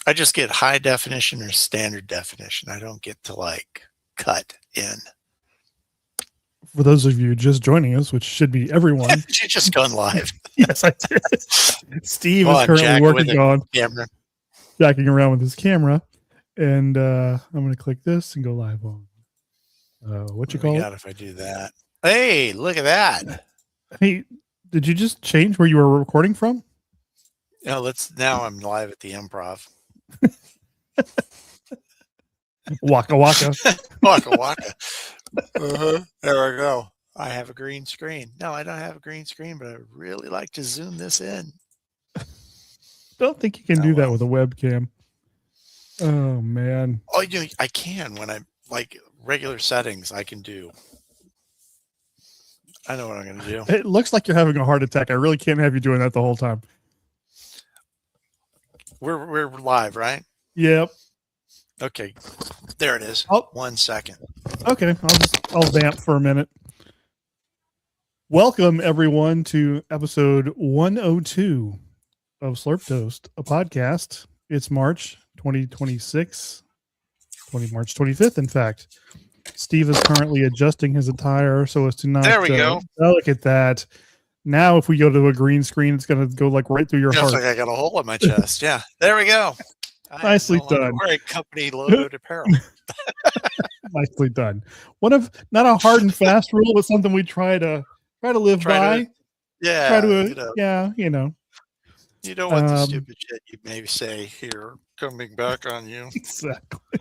I just get high definition or standard definition. I don't get to cut in. For those of you just joining us, which should be everyone. She's just gone live. Yes, I did. Steve is currently working on camera. jacking around with his camera. And I'm going to click this and go live on. What you call it? If I do that. Hey, look at that. Hey, did you just change where you were recording from? No, now I'm live at the Improv. Waka waka. Waka waka. There we go. I have a green screen. No, I don't have a green screen, but I really like to zoom this in. Don't think you can do that with a webcam. Oh man. Oh, I can when I'm regular settings. I can do. I know what I'm going to do. It looks like you're having a heart attack. I really can't have you doing that the whole time. We're live, right? Yep. Okay. There it is. Oh. 1 second. Okay. I'll vamp for a minute. Welcome everyone to episode 102 of Slurp Toast, a podcast. It's March 2026. March 25th, in fact. Steve is currently adjusting his attire so as to not. There we go. Look at that. Now, if we go to a green screen, it's going to go right through your heart. Looks like I got a hole in my chest. Yeah. There we go. Nicely done. Wearing company logoed apparel. Nicely done. Not a hard and fast rule, but something we try to live by. Yeah. You know. You don't want the stupid shit you may say here coming back on you. Exactly.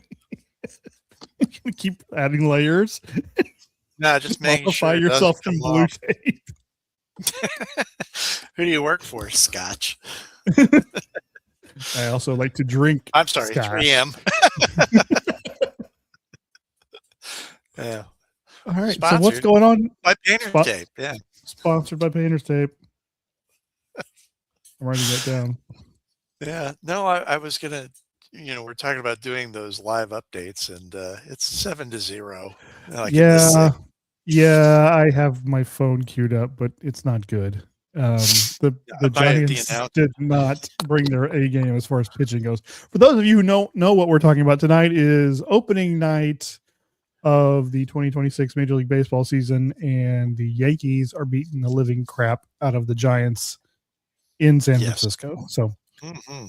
Keep adding layers. No, just making sure yourself in blue tape. Who do you work for? Scotch. I also like to drink. I'm sorry, Scotch. 3M. Yeah. All right. Sponsored so what's going on? By Painter's Tape. Yeah. Sponsored by Painter's Tape. I'm writing that down. Yeah. No, I was gonna. We're talking about doing those live updates, and it's 7-0. Yeah, I have my phone queued up, but it's not good. The Giants did not bring their A game as far as pitching goes. For those of you who know what we're talking about tonight is opening night of the 2026 Major League Baseball season, and the Yankees are beating the living crap out of the Giants in San Francisco. So. Mm-hmm.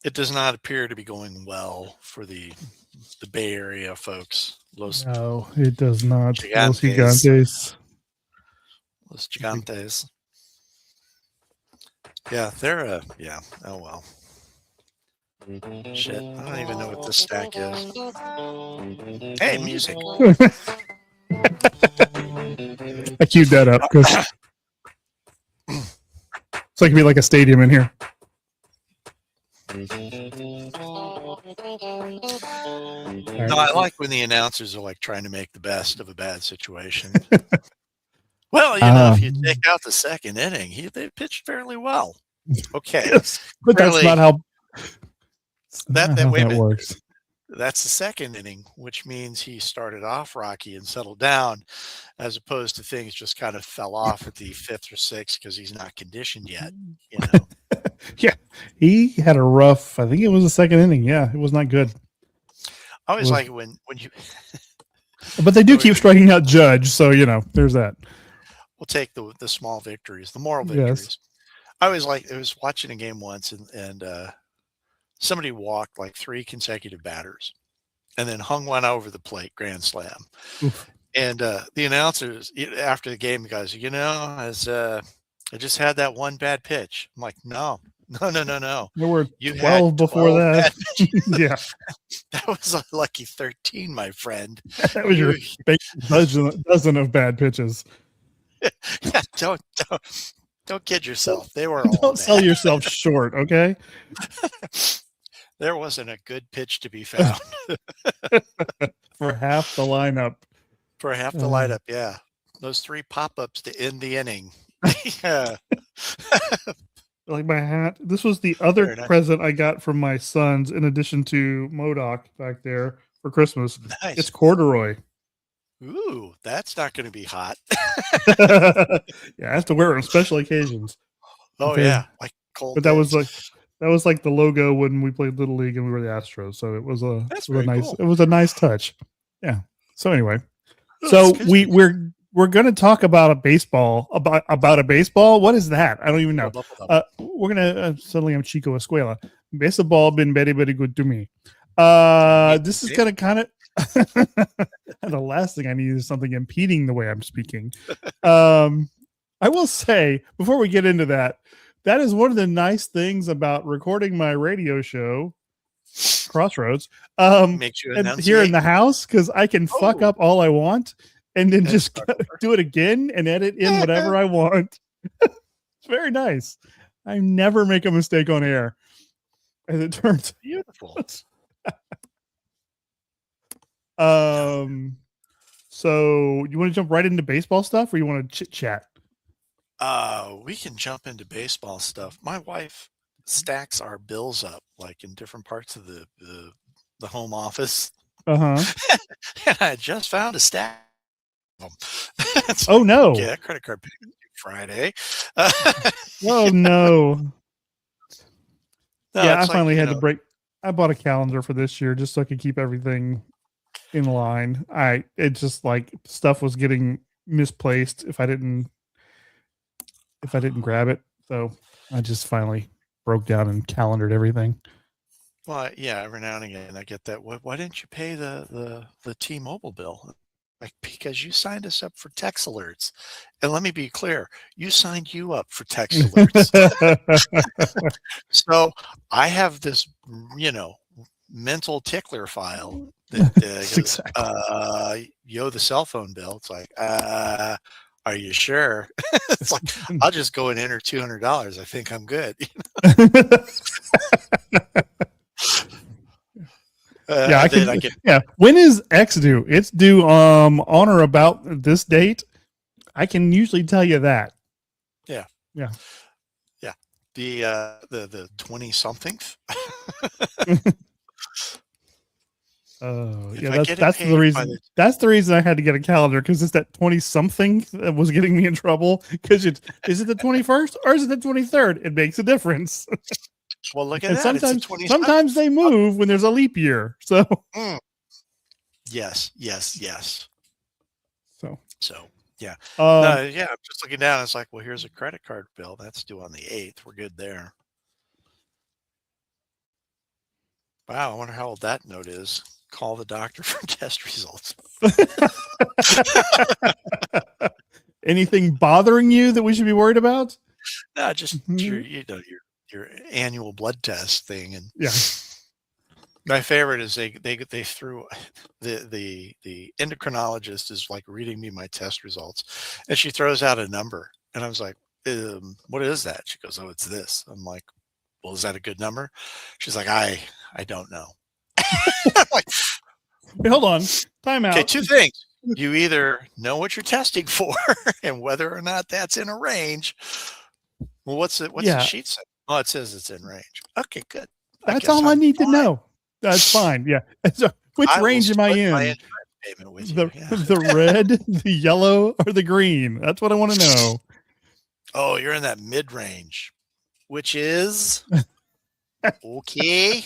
It does not appear to be going well for the Bay Area folks. No, it does not. Gigantes. Los Gigantes. Yeah, they're oh well. Shit, I don't even know what this stack is. Hey, music. I queued that up because so it can be like a stadium in here. No, I like when the announcers are trying to make the best of a bad situation. Well, if you take out the second inning, they pitched fairly well. Okay, yes, but that's not how that works. That's the second inning, which means he started off rocky and settled down, as opposed to things just kind of fell off at the fifth or sixth because he's not conditioned yet. Yeah, he had a rough. I think it was the second inning. Yeah, it was not good. I always like it when you. But they do keep striking out Judge, so there's that. We'll take the small victories, the moral victories. Yes. I was watching a game once, and somebody walked 3 consecutive batters, and then hung one over the plate, grand slam. Oof. And the announcers after the game goes, I just had that one bad pitch. I'm like, no. There were 12 before that. Yeah. That was a lucky 13, my friend. That was your dozen of bad pitches. Yeah, don't kid yourself. They were all Don't bad. sell yourself short, okay? There wasn't a good pitch to be found. For half the lineup. Yeah. Those 3 pop-ups to end the inning. Yeah. Like my hat. This was the other present I got from my sons, in addition to MODOK back there for Christmas. Nice. It's corduroy. Ooh, that's not going to be hot. Yeah, I have to wear it on special occasions. Oh, okay. Yeah. Like cold. But that was That was like the logo when we played Little League and we were the Astros. So it was a cool. It was a nice touch. Yeah. So anyway, so we're going to talk about a baseball about a baseball. What is that? I don't even know. We're going to suddenly I'm Chico Escuela. Baseball been very, very good to me. This is going to kind of the last thing I need is something impeding the way I'm speaking. I will say before we get into that is one of the nice things about recording my radio show, Crossroads, Makes you and here in the house, because I can fuck up all I want and then just do it again and edit in whatever I want. It's very nice. I never make a mistake on air, as it turns. Beautiful. So you want to jump right into baseball stuff, or you want to chit chat? We can jump into baseball stuff. My wife stacks our bills up like in different parts of the home office. And I just found a stack of them. Oh no! Yeah, credit card payment Friday. Oh no! Yeah, I finally had to break. I bought a calendar for this year just so I could keep everything in line. It just like stuff was getting misplaced if I didn't grab it. So I just finally broke down and calendared everything. Well, yeah, every now and again I get that. Why didn't you pay the T-Mobile bill? Like, because you signed us up for text alerts. And let me be clear, you signed you up for text alerts. So I have this, mental tickler file that goes, exactly. The cell phone bill. It's like, are you sure? It's like, I'll just go and enter $200. I think I'm good. Yeah, I can. Yeah, when is X due? It's due on or about this date. I can usually tell you that. Yeah. The 20-somethingth. Yeah, that's the reason. That's the reason I had to get a calendar, because it's that 20-something that was getting me in trouble. Because is it the 21st or is it the 23rd? It makes a difference. Well, look at that. Sometimes they move when there's a leap year. So yes. So yeah. I'm just looking down. It's like, well, here's a credit card bill that's due on the 8th. We're good there. Wow, I wonder how old that note is. Call the doctor for test results. Anything bothering you that we should be worried about? No, just your annual blood test thing. And yeah, my favorite is they threw the endocrinologist is like reading me my test results, and she throws out a number, and I was like, what is that? She goes, oh, it's this. I'm like, well, is that a good number? She's like, I don't know. I'm like, wait, hold on, time out. Okay, two things. You either know what you're testing for and whether or not that's in a range. Well, what's the sheet say? Oh, it says it's in range. Okay, good. That's all I need to know. That's fine. Yeah. So which range am I in? The red, the yellow, or the green? That's what I want to know. Oh, you're in that mid range, which is okay.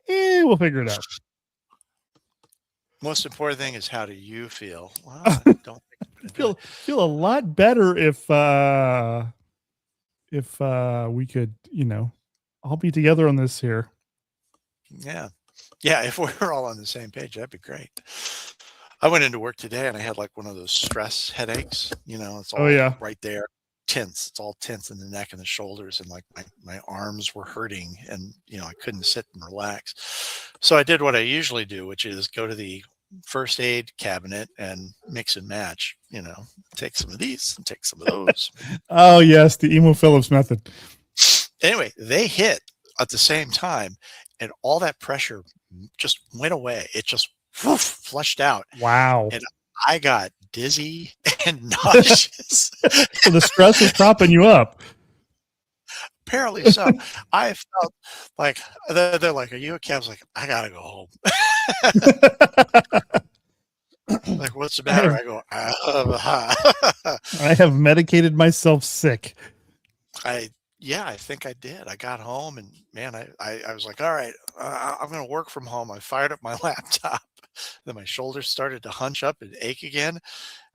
We'll figure it out. Most important thing is, how do you feel? Well, I don't feel a lot better if we could, all be together on this here. Yeah. If we're all on the same page, that'd be great. I went into work today and I had like one of those stress headaches. It's all right there. Tense. It's all tense in the neck and the shoulders, and like my arms were hurting, and I couldn't sit and relax. So I did what I usually do, which is go to the first aid cabinet and mix and match. Take some of these and take some of those. Oh yes, the Emo Phillips method. Anyway, they hit at the same time, and all that pressure just went away. It just flushed out. Wow. And I got dizzy and nauseous. So the stress was propping you up. Apparently so. I felt like they're like, "Are you okay?" I was like, "I gotta go home." Like, what's the matter? I go, I have medicated myself sick. Yeah, I think I did. I got home and man, I was like, all right, I'm going to work from home. I fired up my laptop. Then my shoulders started to hunch up and ache again.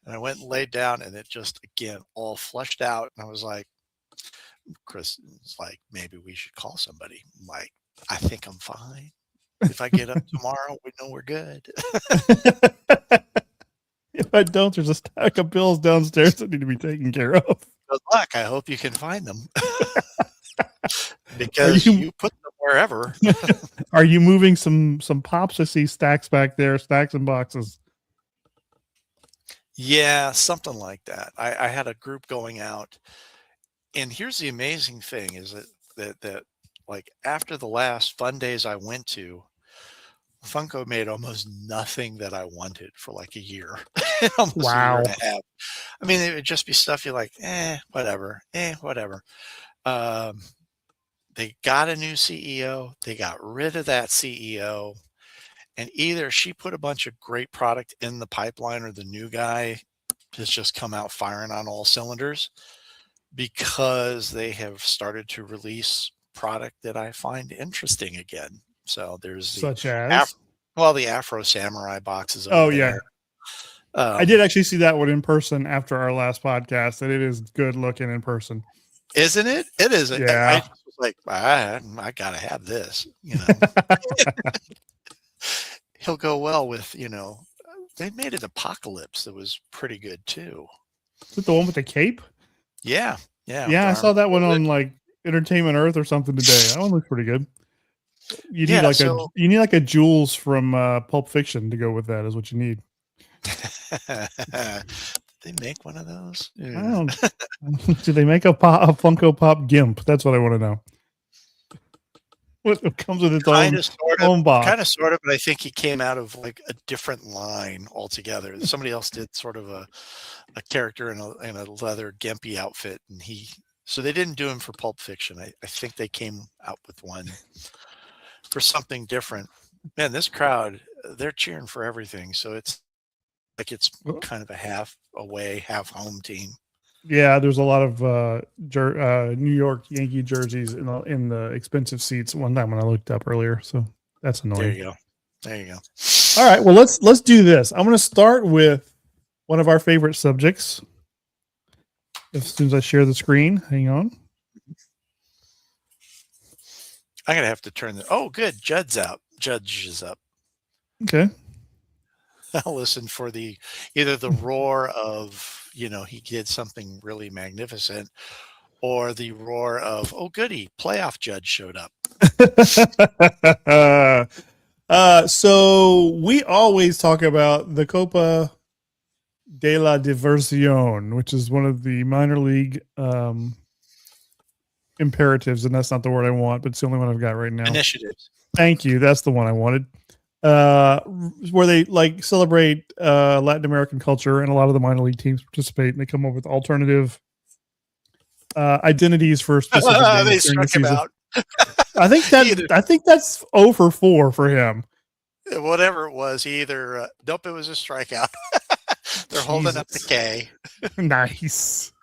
And I went and laid down and it just, again, all flushed out. And I was like, Chris is like, maybe we should call somebody. I'm like, I think I'm fine. If I get up tomorrow, we know we're good. If I don't, there's a stack of bills downstairs that need to be taken care of. Good luck. I hope you can find them. Because you put them wherever. Are you moving some pops? I see stacks back there, stacks and boxes. Yeah, something like that. I had a group going out, and here's the amazing thing is that like after the last fun days I went to, Funko made almost nothing that I wanted for like a year, almost a year and a half. I mean, it would just be stuff you're like, whatever, whatever. They got a new CEO. They got rid of that CEO. And either she put a bunch of great product in the pipeline or the new guy has just come out firing on all cylinders because they have started to release product that I find interesting again. So there's the such as the Afro Samurai boxes over there. Yeah. I did actually see that one in person after our last podcast, and it is good looking in person. Isn't it? It is. Yeah. I was like, I gotta have this, you know. He'll go well with, you know, they made an Apocalypse that was pretty good too. Is it the one with the cape? Yeah. I saw that one on like Entertainment Earth or something today. That one looks pretty good. You need like a Jules from Pulp Fiction to go with that. Is what you need. They make one of those? Yeah. I don't. Do they make a Funko Pop Gimp? That's what I want to know. What comes with its own box? Kind of, sort of, but I think he came out of like a different line altogether. Somebody else did sort of a character in a leather gimpy outfit, and so they didn't do him for Pulp Fiction. I think they came out with one for something different. Man, this crowd, they're cheering for everything. So it's like it's kind of a half away, half home team. Yeah, there's a lot of New York Yankee jerseys in the expensive seats. One time when I looked up earlier, so that's annoying. There you go. All right, well let's do this. I'm going to start with one of our favorite subjects. As soon as I share the screen, hang on. I'm gonna have to turn the. Oh, good. Judge is up. Okay. I'll listen for either the roar of, you know, he did something really magnificent, or the roar of, oh goody, playoff Judge showed up. So we always talk about the Copa de la Diversión, which is one of the minor league imperatives, and that's not the word I want, but it's the only one I've got right now. Initiatives. Thank you. That's the one I wanted. Where they like celebrate Latin American culture, and a lot of the minor league teams participate, and they come up with alternative identities for specific games. They struck him out. I think that's 0 for 4 for him. Whatever it was, either nope, it was a strikeout. They're holding up the K. Nice.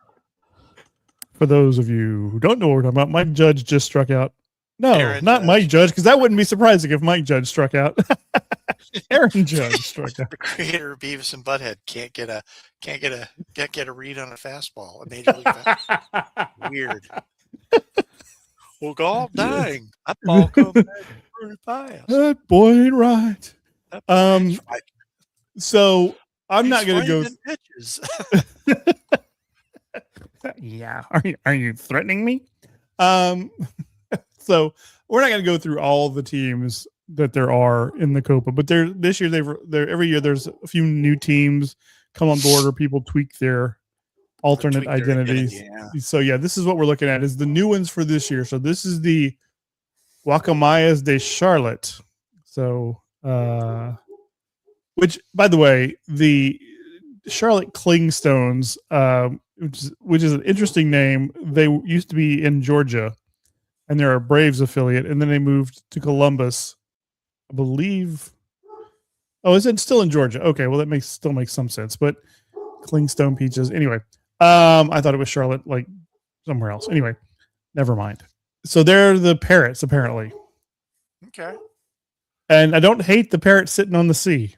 For those of you who don't know what we're talking about, Mike Judge just struck out. No, Aaron not Judge. Mike Judge, because that wouldn't be surprising if Mike Judge struck out. Aaron Judge struck out. The creator of Beavis and Butthead can't get a read on a fastball. A major league fastball. Weird. Well, God dang, that ball comes back pretty fast. That boy ain't right. Right. So I'm not going to go. Pitches. Yeah, are you threatening me? So we're not going to go through all the teams that there are in the Copa, but this year every year there's a few new teams come on board, or people tweak their alternate identities. Yeah. So yeah, this is what we're looking at is the new ones for this year. So this is the Guacamayas de Charlotte. So which by the way, the Charlotte Clingstones, which is an interesting name. They used to be in Georgia, and they're a Braves affiliate, and then they moved to Columbus, I believe. Oh, is it still in Georgia? Okay, well that still makes some sense. But Clingstone Peaches. Anyway, I thought it was Charlotte, like somewhere else. Anyway, Never mind. So they're the parrots, apparently. Okay. And I don't hate the parrot sitting on the sea.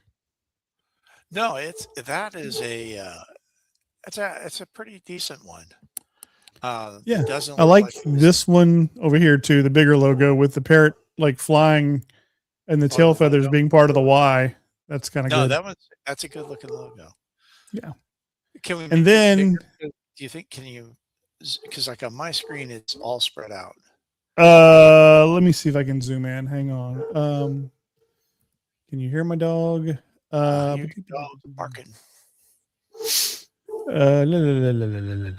No, it's a pretty decent one. Yeah, It doesn't I look like like this one over here too, the bigger logo with the parrot like flying and the tail the feathers logo. being part of the Y. That's kind of No, good. that's a good looking logo. Yeah. Can we And make it then, bigger? Do you think? Can you? Because like on my screen, it's all spread out. let me see if I can zoom in. Hang on. Can you hear my dog? Your dog barking. La, la, la, la, la, la, la.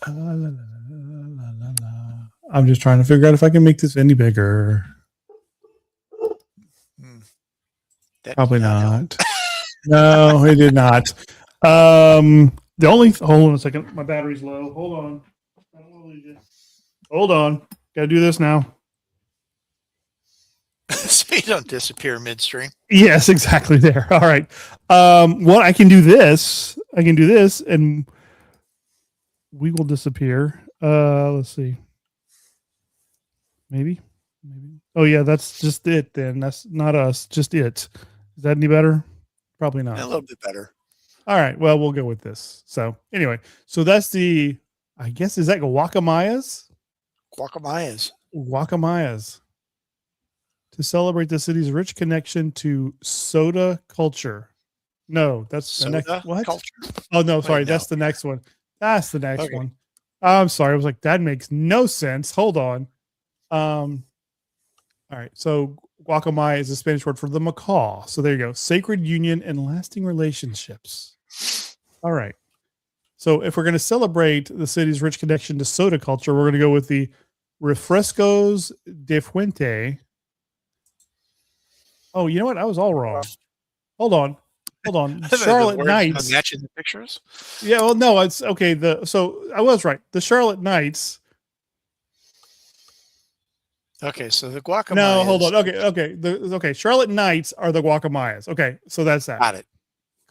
La, la, la, la, la. I'm just trying to figure out if I can make this any bigger. Probably not. No, it did not. The only hold on a second. My battery's low. Hold on. I don't want to lose you. Hold on. Gotta do this now. So you don't disappear midstream. Yes, exactly. There. All right. Well, I can do this. I can do this, and we will disappear. Let's see. Maybe. Oh yeah, that's just it. Then that's not us. Just it. Is that any better? Probably not. A little bit better. All right. Well, we'll go with this. So anyway, so that's the. I guess is that guacamayas? Guacamayas. To celebrate the city's rich connection to soda culture. No, that's soda the next what? Culture? Oh no, sorry, that's the next one. That's the next one. I'm sorry. I was like, that makes no sense. Hold on. All right. So guacamaya is a Spanish word for the macaw. So there you go. Sacred union and lasting relationships. All right. So if we're going to celebrate the city's rich connection to soda culture, we're going to go with the Refrescos de Fuente. Oh, you know what? I was all wrong. Hold on. Charlotte Knights. Matching the pictures? Yeah, well, no, it's okay. So I was right. The Charlotte Knights. Okay, so the guacamayas. No, hold on. Okay. Charlotte Knights are the guacamayas. Okay, so that's that. Got it.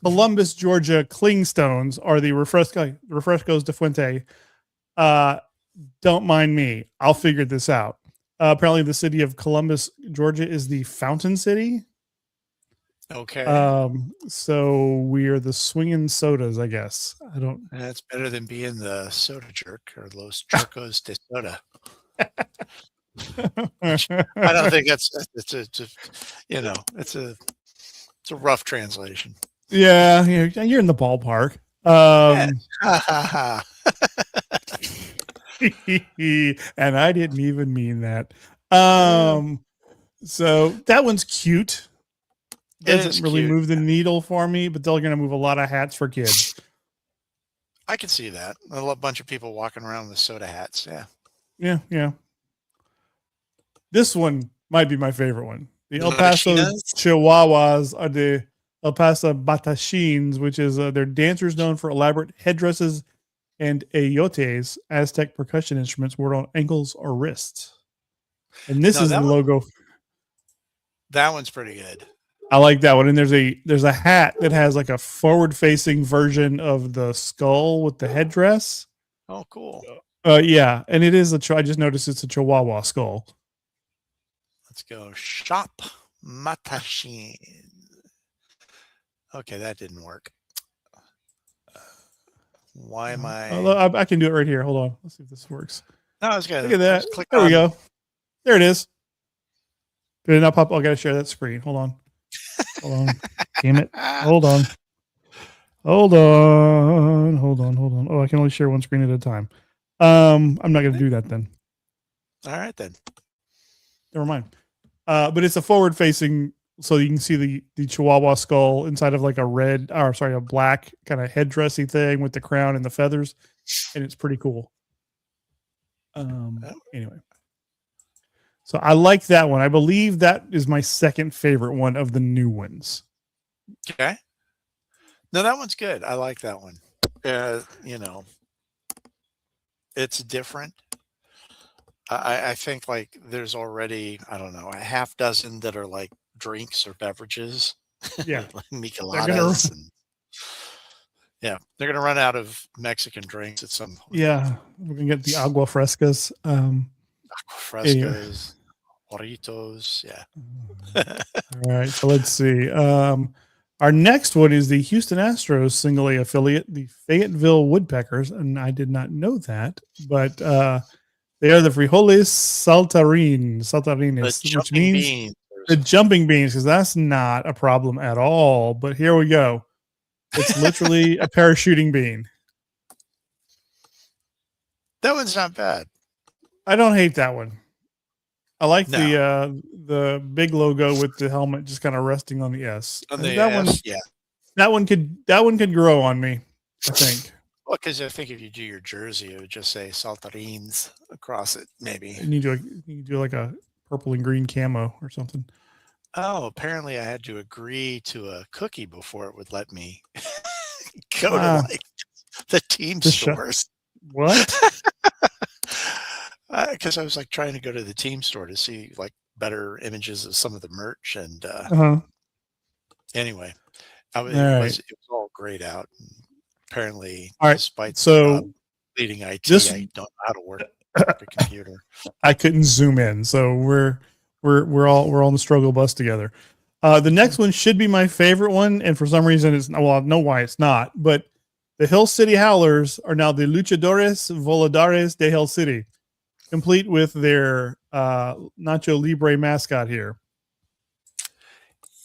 Columbus, Georgia Clingstones are the Refrescos de Fuente. Don't mind me. I'll figure this out. Apparently, the city of Columbus, Georgia, is the Fountain City. Okay. So we are the swinging sodas, I guess. I don't. That's better than being the soda jerk or Los Jerkos de Soda. I don't think it's a rough translation. Yeah, you're in the ballpark. And I didn't even mean that. So that one's cute. Doesn't really move the needle for me, but they're going to move a lot of hats for kids. I can see that. A bunch of people walking around with soda hats. Yeah. This one might be my favorite one. The El Paso Chihuahuas are the El Paso Batachines, which is they're dancers known for elaborate headdresses and ayotes, Aztec percussion instruments worn on ankles or wrists. And this is the logo. That one's pretty good. I like that one. And there's a hat that has like a forward-facing version of the skull with the headdress. Oh, cool. Yeah, and it is I just noticed it's a Chihuahua skull. Let's go shop Matashin. Okay, that didn't work. Why am I can do it right here. Hold on. Let's see if this works. No, I was gonna look at that. There we go. There it is. Did it not pop? I gotta share that screen. Hold on. Damn it. Hold on. Oh, I can only share one screen at a time. I'm not gonna do that then. All right then. Never mind. But it's a forward facing, so you can see the Chihuahua skull inside of like a black kind of headdressy thing with the crown and the feathers, and it's pretty cool. Anyway, so I like that one. I believe that is my second favorite one of the new ones. Okay. No, that one's good. I like that one. It's different. I think like there's already, I don't know, a half dozen that are like drinks or beverages. Yeah. Like micheladas. Yeah, they're gonna run out of Mexican drinks at some point. Yeah, we're gonna get the agua frescas. Anyway. Frescas, Doritos, yeah. All right, so let's see. Our next one is the Houston Astros single A affiliate, the Fayetteville Woodpeckers, and I did not know that, but they are the Frijoles Saltarines, which means the jumping beans, because that's not a problem at all. But here we go. It's literally a parachuting bean. That one's not bad. I don't hate that one. I like the big logo with the helmet just kind of resting on the S. On the S, yeah. That one could grow on me, I think. Well, because I think if you do your jersey, it would just say Saltarines across it, maybe. And you do like a purple and green camo or something. Oh, apparently I had to agree to a cookie before it would let me go to like the team stores. What? Because I was like trying to go to the team store to see like better images of some of the merch, and anyway, it was all grayed out. And apparently, despite leading IT, I don't know how to work the computer. I couldn't zoom in, so we're all on the struggle bus together. The next one should be my favorite one, and for some reason it's I know why it's not, but the Hill City Howlers are now the Luchadores Voladores de Hill City, complete with their Nacho Libre mascot here.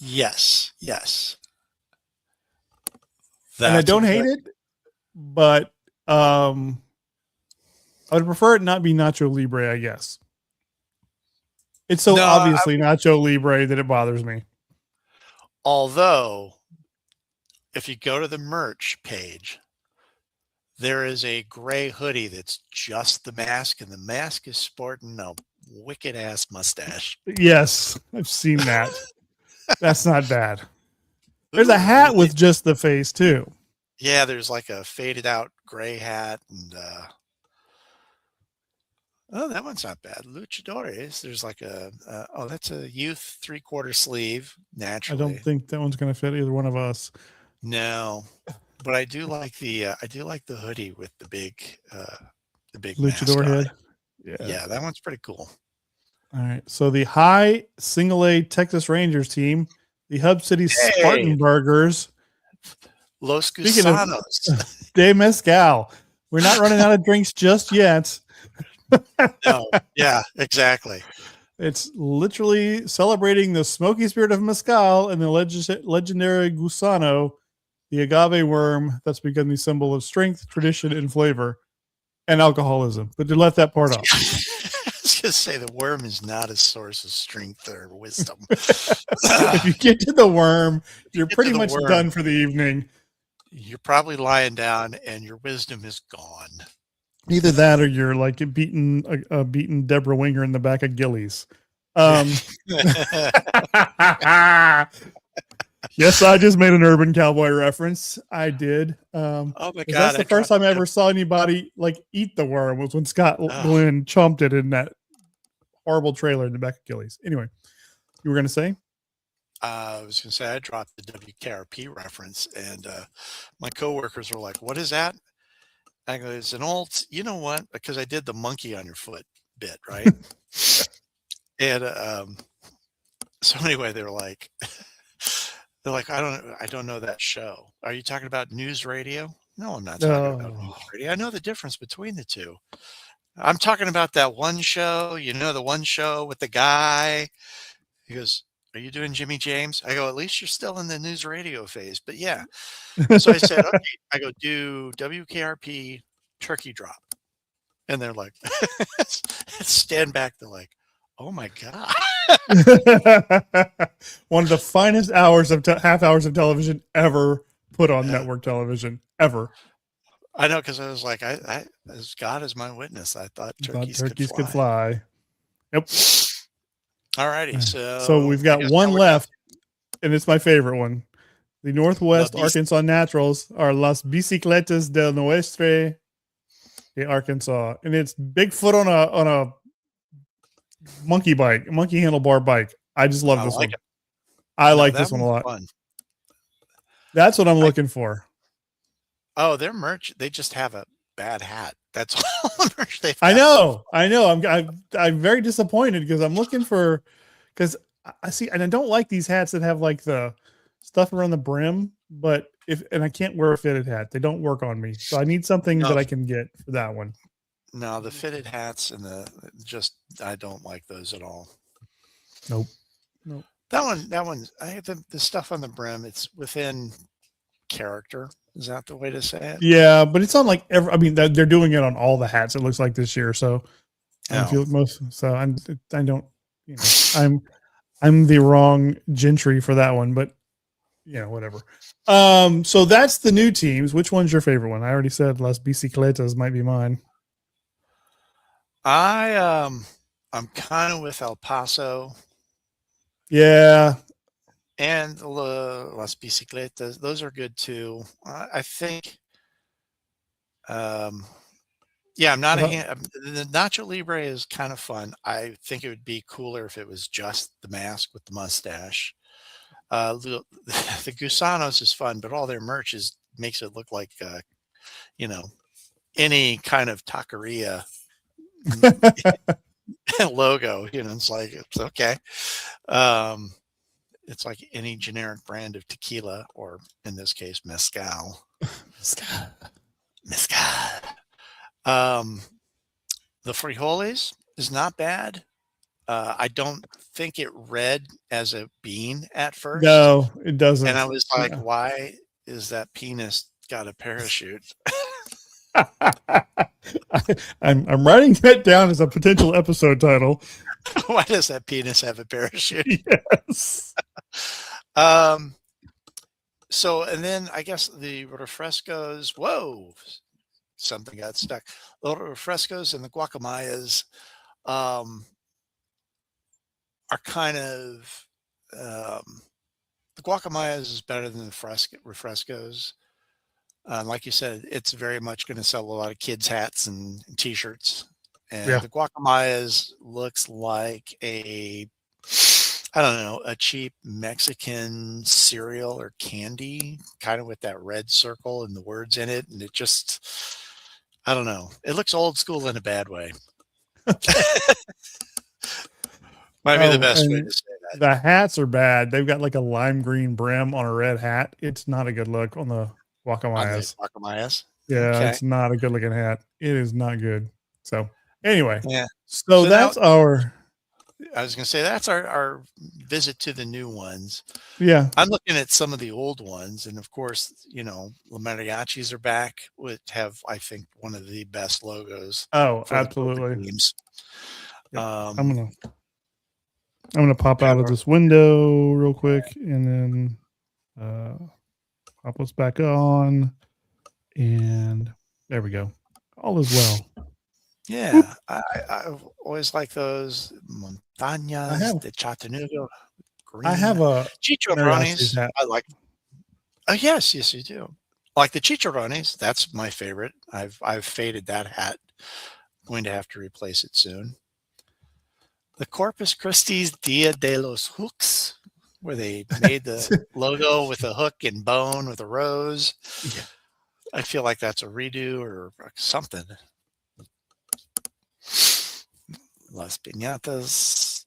Yes. And I don't hate it, but I would prefer it not be Nacho Libre, I guess. It's so obviously Nacho Libre that it bothers me. Although, if you go to the merch page, there is a gray hoodie that's just the mask, and the mask is sporting a wicked ass mustache. Yes, I've seen that. That's not bad. There's a hat with just the face too. Yeah, there's like a faded out gray hat, and that one's not bad. Luchadores. There's like that's a youth 3/4 sleeve. Naturally, I don't think that one's going to fit either one of us. No, but I do like the hoodie with the big luchador head. Yeah, that one's pretty cool. All right, so the high single A Texas Rangers team, the Hub City Spartan Burgers, Los Gusanos, de Mezcal. We're not running out of drinks just yet. No, yeah, exactly. It's literally celebrating the smoky spirit of mezcal and the legendary gusano, the agave worm that's become the symbol of strength, tradition, and flavor, and alcoholism. But to let that part off. I was going to say the worm is not a source of strength or wisdom. If you get to the worm, you're pretty much done for the evening. You're probably lying down and your wisdom is gone. Either that or you're like beating Deborah Winger in the back of Gillies. Yes, I just made an Urban Cowboy reference. I did. Oh my God. That's the first time I ever saw anybody like eat the worm was when Scott Glenn chomped it in that horrible trailer in the back of Gillies. Anyway, you were going to say? I was going to say I dropped the WKRP reference, and my coworkers were like, "What is that?" I go, "It's an old, you know what?" Because I did the monkey on your foot bit, right? And so anyway, they're like, I don't know that show. Are you talking about news radio? No, I'm not talking about news radio. I know the difference between the two. I'm talking about that one show, the one show with the guy. He goes, "Are you doing Jimmy James?" I go, "At least you're still in the news radio phase." But yeah. So I said, "Okay." I go, "Do WKRP turkey drop." And they're like, stand back. They're like, "Oh my God." One of the finest hours of half hours of television ever put on network television ever. I know, because I was like, I as God is my witness, I thought turkeys could fly. Yep. All righty. So we've got one left, and it's my favorite one. The Northwest Arkansas Naturals are Las Bicicletas del Nuestre de Arkansas, and it's Bigfoot on a monkey handlebar bike. I just love this one. I like this one a lot. Fun. That's what I'm looking for. Oh, their merch, they just have a bad hat. That's all the merch they've I got so far. know, I know. I'm very disappointed because I'm looking for because I see and I don't like these hats that have like the stuff around the brim, but if and I can't wear a fitted hat. They don't work on me. So I need something No, that I can get for that one. no, the fitted hats and just I don't like those at all. Nope. Nope. That one, the stuff on the brim, it's within character. Is that the way to say it? Yeah, but it's on like every. I mean, they're doing it on all the hats. It looks like this year. So if No. you look most, so I don't, I'm the wrong gentry for that one, but whatever. So that's the new teams. Which one's your favorite one? I already said Las Bicicletas might be mine. I'm kind of with El Paso. Yeah. And Las Bicicletas, those are good too. I think, yeah, I'm not the Nacho Libre is kind of fun. I think it would be cooler if it was just the mask with the mustache. The, the Gusanos is fun, but all their merch makes it look like, you know, any kind of taqueria logo. It's like it's okay. Um, it's like any generic brand of tequila, or in this case, mezcal. Mezcal. Um, the frijoles is not bad. I don't think it read as a bean at first, No, it and I doesn't. was like, "Why is that penis got a parachute?" I'm writing that down as a potential episode title. Why does that penis have a parachute? Yes. Um. So, and then I guess the refrescos. Whoa, something got stuck. The refrescos and the guacamayas um, are kind of the guacamayas is better than the refrescos. Like you said, it's very much going to sell a lot of kids' hats and T-shirts. And Yeah. the guacamayas looks like I don't know, a cheap Mexican cereal or candy, kind of with that red circle and the words in it. And it just, I don't know. It looks old school in a bad way. Might be the best way to say that. The hats are bad. They've got like a lime green brim on a red hat. It's not a good look on the On the guacamayas. guacamayas. Yeah, Okay. it's not a good looking hat. It is not good. So anyway, Yeah. so So now that's our. I was going to say that's our visit to the new ones. Yeah. I'm looking at some of the old ones, and of course, the mariachis are back. Which have, I think, one of the best logos Oh, for the absolutely. teams. Yep. I'm gonna pop out of this window real quick, and then pop us back on, and there we go. All is well. Yeah, I always like those montañas de Chattanooga I have green a mariachi's chicharrones. hat. I like. Oh yes, yes, you do. Like the chicharrones. That's my favorite. I've faded that hat. Going to have to replace it soon. The Corpus Christi's Dia de los Hooks, where they made the logo with a hook and bone with a rose. Yeah. I feel like that's a redo or something. Las Piñatas,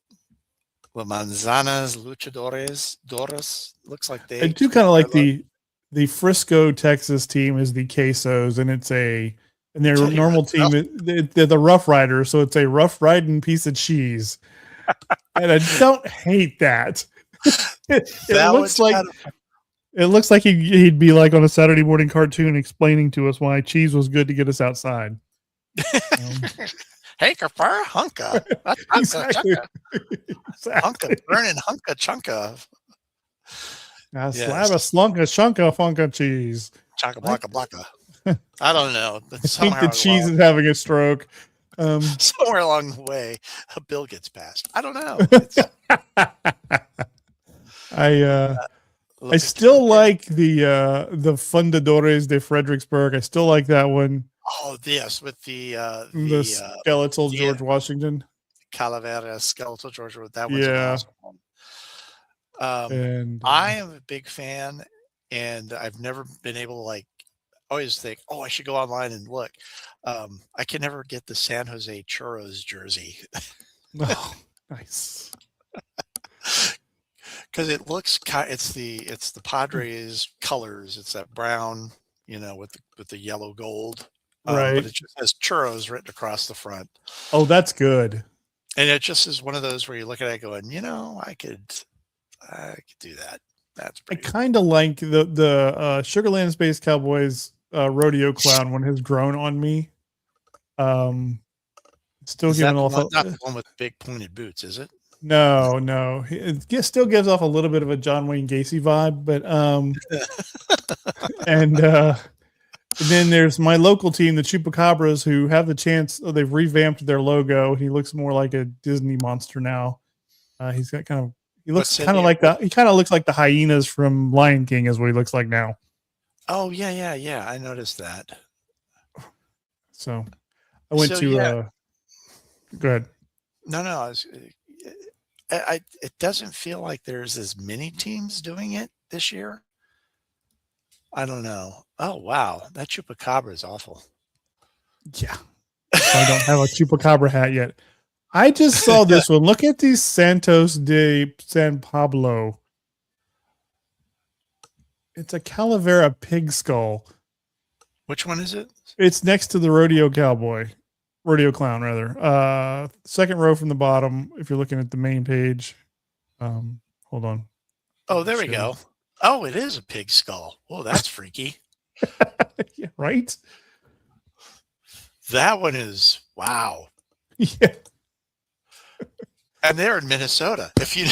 La Manzanas, Luchadores, Doros. Looks like they. I do kind of like the Frisco, Texas team is the Quesos, and and their normal team they're the Rough Riders, so it's a rough riding piece of cheese. And I don't hate that. It looks like he'd be like on a Saturday morning cartoon explaining to us why cheese was good to get us outside. Hey, Kapar, hunka. Exactly. Hunka, burning hunka chunka. Slab a slunka shunka funka cheese. Chaka blocka blocka. I don't know. I think the cheese is having a stroke. Somewhere along the way, a bill gets passed. I don't know. I still like the Fundadores de Fredericksburg. I still like that one. Oh, yes, with the skeletal George Washington. Calavera skeletal George. That was an awesome one. And I am a big fan, and I've never been able to always think, oh, I should go online and look. I can never get the San Jose Churros jersey. Oh, nice. Because it looks it's the Padres colors. It's that brown, with the yellow gold. Right. But it just has churros written across the front. Oh, that's good. And it just is one of those where you look at it going, I could do that. That's pretty. I kind of like the Sugarland Space Cowboys rodeo clown when has grown on me. Still Is giving that off not the one with big pointed boots, is it? No. It still gives off a little bit of a John Wayne Gacy vibe, but and then there's my local team, the Chupacabras, who have the chance. They've revamped their logo. He looks more like a Disney monster now. He's got he looks kind of like he kind of looks like the hyenas from Lion King is what he looks like now. Oh yeah. I noticed that. So I went to go ahead. No, it doesn't feel like there's as many teams doing it this year. I don't know. Oh wow, that Chupacabra is awful. Yeah, I don't have a Chupacabra hat yet. I just saw this one. Look at these Santos de San Pablo. It's a Calavera pig skull. Which one is it? It's next to the rodeo clown rather. Second row from the bottom if you're looking at the main page. Hold on. Oh, there we go. Oh, it is a pig skull. Oh, that's freaky. Yeah, right? That one is wow. Yeah. And they're in Minnesota. If you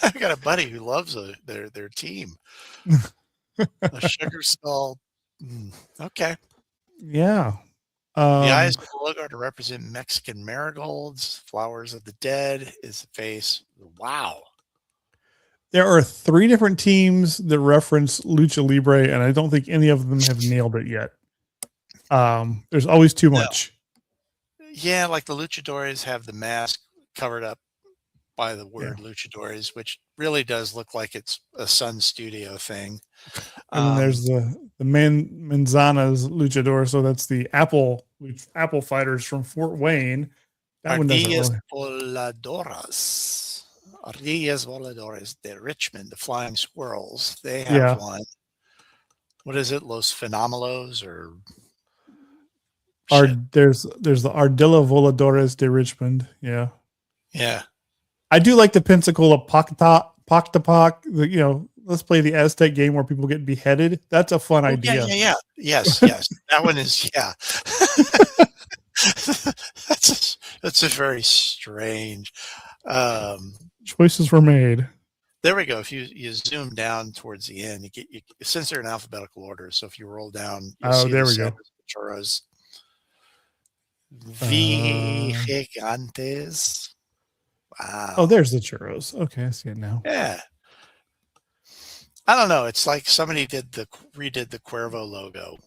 I've got a buddy who loves their team. A sugar skull. Okay. Yeah. The eyes of the logo are to represent Mexican marigolds. Flowers of the dead is the face. Wow. There are 3 different teams that reference Lucha Libre, and I don't think any of them have nailed it yet. There's always too much. Yeah, like the Luchadores have the mask covered up by the word Luchadores, which really does look like it's a Sun Studio thing. And then there's the Manzana's Luchador, so that's the Apple fighters from Fort Wayne. That one doesn't really. Ardillas Voladores de Richmond, the Flying Squirrels. They have one. What is it? Los Phenomelos or there's the Ardilla Voladores de Richmond. Yeah. Yeah. I do like the Pensacola Poctapoc. Let's play the Aztec game where people get beheaded. That's a fun idea. Yeah. Yes. That one is, yeah. That's a very strange. Choices were made. There we go. If you zoom down towards the end, since they're in alphabetical order. So if you roll down, there we go. Churros. Gigantes. Wow. Oh, there's the churros. Okay, I see it now. Yeah. I don't know. It's like somebody redid the Cuervo logo.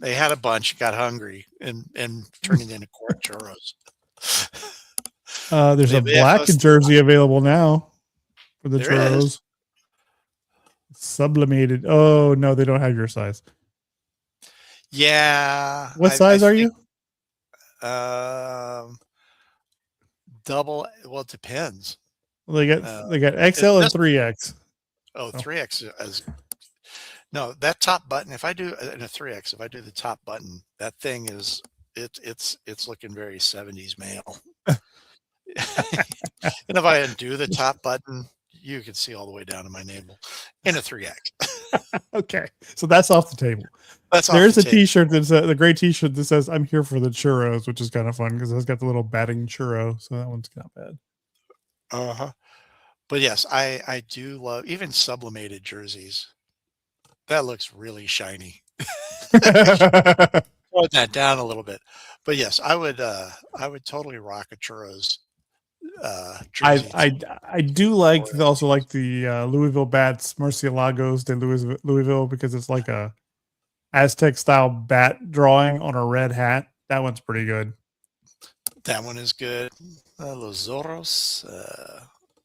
They had a bunch, got hungry, and turned it into churros. There's a black jersey available now for the churros. Is. Sublimated. Oh no, they don't have your size. Yeah. What size are you? Double. Well, it depends. Well, they got XL and 3X. Oh, 3X is no, that top button. If I do in a 3X, if I do the top button, that thing is it's looking very 70s male. And if I undo the top button, you can see all the way down to my navel in a 3X. Okay, so that's off the table. There's a T-shirt that's the gray T-shirt that says "I'm here for the churros," which is kind of fun because it's got the little batting churro, so that one's not bad. But yes, I do love even sublimated jerseys. That looks really shiny. Slow that down a little bit, but yes, I would totally rock a churros. I do also like the Louisville Bats Murcielagos de Louisville because it's like a Aztec style bat drawing on a red hat. That one's pretty good. That one is good. Los Zorros,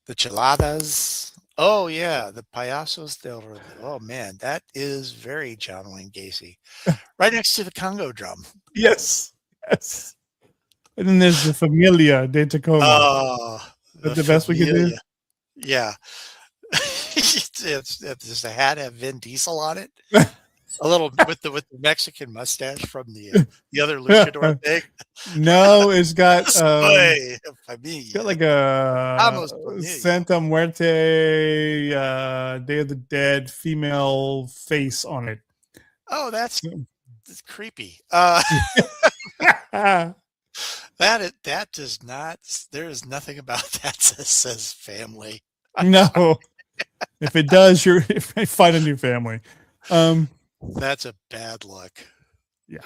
the Cheladas. Oh yeah, the Payasos del Rodeo. Oh man, that is very John Wayne Gacy. Right next to the Congo drum. Yes. Yes. And then there's the Familia de Tacoma. Oh, That's the the best we could do. Familia. Yeah. Does the hat have Vin Diesel on it? A little with the Mexican mustache from the other luchador thing. No, it's got Soy it's got familia. like a Vamos familia. Santa Muerte Day of the Dead female face on it. Oh, that's creepy. Yeah. That does not. There is nothing about that that says family. No. If it does, if I find a new family. That's a bad look. Yeah.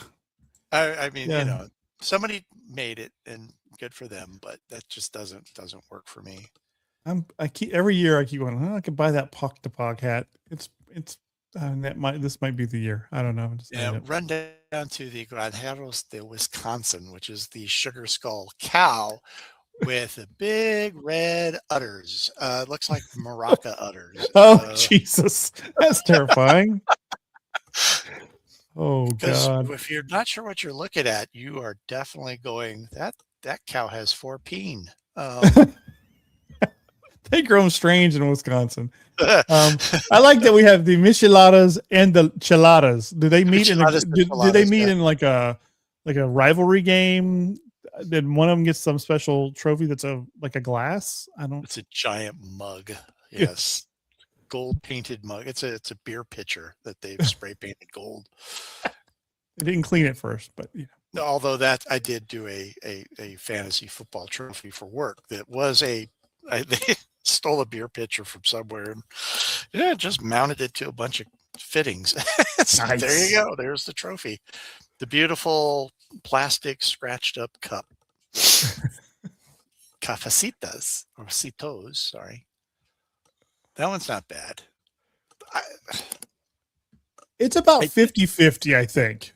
I mean, Yeah. somebody made it and good for them, but that just doesn't work for me. I keep every year I keep going, I could buy that Pock to Pock hat. It's this might be the year. I don't know. Yeah, run down to the Granjeros de Wisconsin, which is the sugar skull cow with big red udders. Looks like maraca udders. Oh Jesus, that's terrifying. Oh God! If you're not sure what you're looking at, you are definitely going that cow has 4 peen. They grow strange in Wisconsin. I like that we have the micheladas and the chiladas. Do they meet do they meet in like a rivalry game? Did one of them get some special trophy that's like a glass? I don't. It's a giant mug. Yes. Gold painted mug. It's a beer pitcher that they've spray painted gold. They didn't clean it first, but yeah. Although that I did do a fantasy football trophy for work that was they stole a beer pitcher from somewhere and just mounted it to a bunch of fittings. Nice. There you go. There's the trophy. The beautiful plastic scratched up cup. Cafecitas or citos, sorry. That one's not bad. It's about 50-50, I think,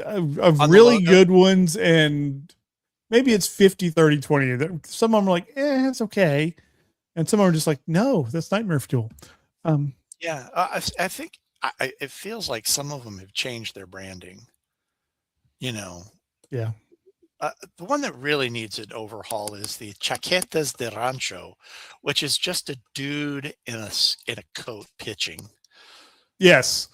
of really good ones, and maybe it's 50-30-20. Some of them are like, it's okay. And some of them are just like, no, that's nightmare fuel. Yeah, I think it feels like some of them have changed their branding. Yeah. The one that really needs an overhaul is the Chaquetas de Rancho, which is just a dude in a coat pitching. Yes.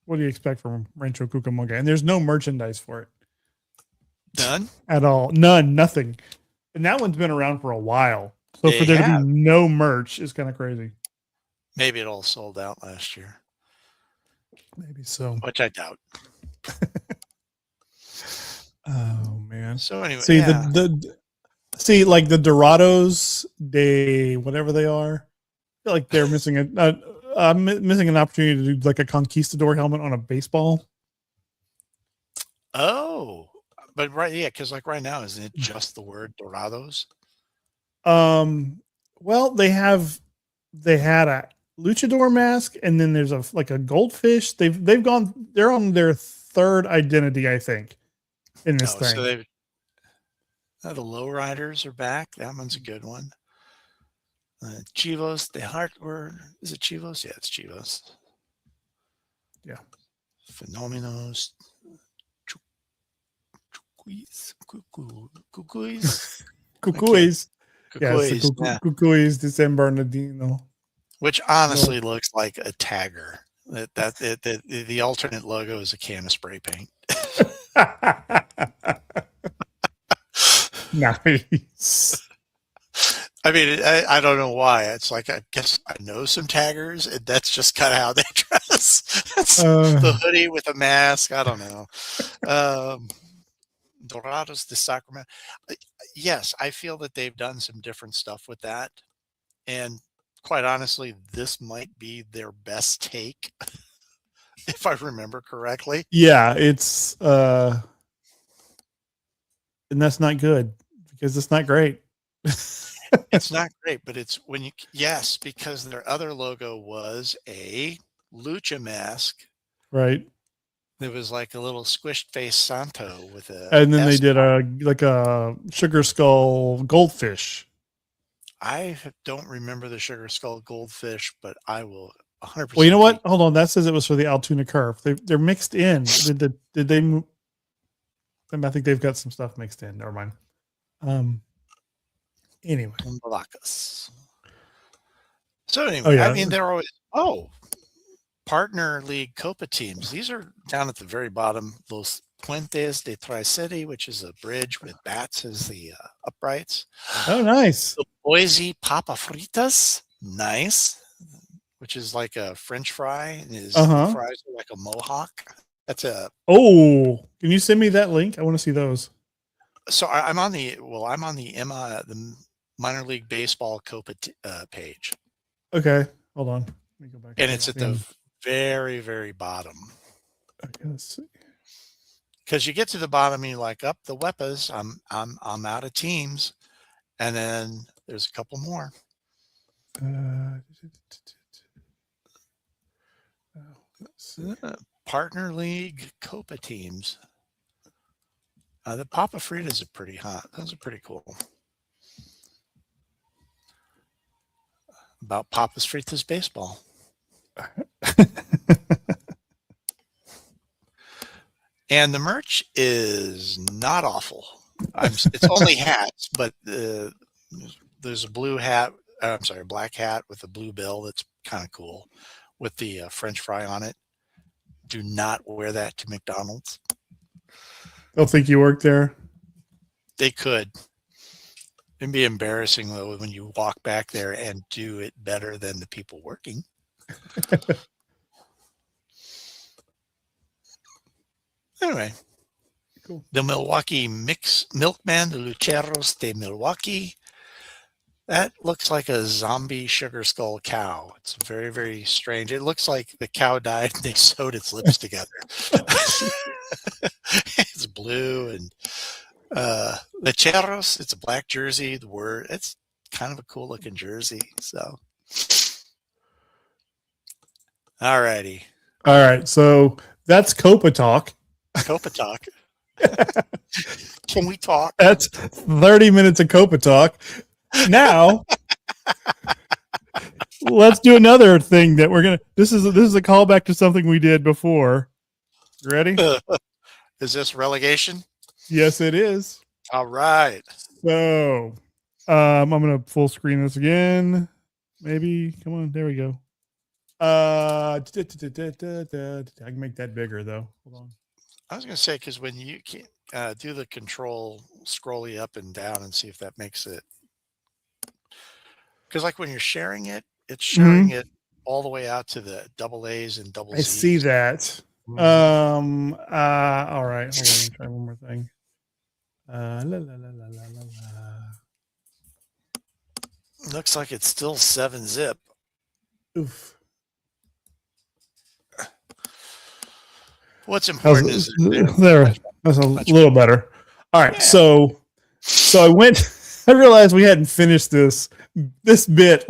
What do you expect from Rancho Cucamonga? And there's no merchandise for it. None? At all. None. Nothing. And that one's been around for a while. So for there to be no merch is kind of crazy. Maybe it all sold out last year. Maybe so. Which I doubt. Oh man. So anyway, see like the Dorados, whatever they are, I feel like they're missing missing an opportunity to do like a conquistador helmet on a baseball. Oh, but because like right now, isn't it just the word Dorados? Well, they had a luchador mask, and then there's a goldfish. They're on their third identity, I think, in this thing. So the lowriders are back. That one's a good one. Chivos, is it Chivos? Yeah, it's Chivos. Yeah. Phenomenos. Cucuys. Yes, Cucuys de San Bernardino. Which honestly looks like a tagger. The alternate logo is a can of spray paint. Nice. I mean, I don't know why. It's like, I guess I know some taggers, and that's just kind of how they dress. The hoodie with a mask. I don't know. Dorados de Sacramento. Yes, I feel that they've done some different stuff with that. And quite honestly, this might be their best take, if I remember correctly. Yeah, it's and that's not good because it's not great. It's not great, but it's because their other logo was a lucha mask. Right. It was like a little squished face Santo with a. And then they did a sugar skull goldfish. I don't remember the sugar skull goldfish, but I will 100%. Well, you know what? Hold on. That says it was for the Altoona Curve. They're mixed in. Did they move? I think they've got some stuff mixed in. Never mind. Anyway. So anyway, I mean, they're always, partner league Copa teams. These are down at the very bottom. Los Puentes de Tri-City, which is a bridge with bats as the uprights. Oh, nice. The Boise Papa Fritas, nice. Which is like a French fry. The fries are like a mohawk. That's a. Oh, can you send me that link? I want to see those. So I'm on the the minor league baseball Copa page. Okay, hold on. Let me go back. And it's at the very, very bottom. Okay, let's see. Because you get to the bottom and you're like, up the weapons. I'm out of teams, and then there's a couple more. Partner league Copa teams. The Papa Fritas are pretty hot. Those are pretty cool. About Papa's Fritas baseball. And the merch is not awful. It's only hats, but there's a blue hat. I'm sorry, a black hat with a blue bill. That's kind of cool with the French fry on it. Do not wear that to McDonald's. They'll think you work there. They could. It'd be embarrassing though when you walk back there and do it better than the people working. Anyway, cool. The Milwaukee Milkman, the Lucheros de Milwaukee. That looks like a zombie sugar skull cow. It's very, very strange. It looks like the cow died and they sewed its lips together. It's blue and Lecheros, it's a black jersey. It's kind of a cool looking jersey. So, all righty. All right. So that's Copa Talk. Copa Talk. Can we talk? That's 30 minutes of Copa Talk. Now, let's do another thing that we're gonna. This is a callback to something we did before. You ready? Is this relegation? Yes, it is. All right. So, I'm gonna full screen this again. Maybe. Come on. There we go. I can make that bigger though. Hold on. I was gonna say because when you can do the control scrolly up and down and see if that makes it. Because like when you're sharing it, it's sharing it all the way out to the double A's and double Z's. I see that. All right. Hold on. Let me try one more thing. Looks like it's still 7-zip. Oof. What's important is there. That's a little better. All right. Yeah. So I realized we hadn't finished this bit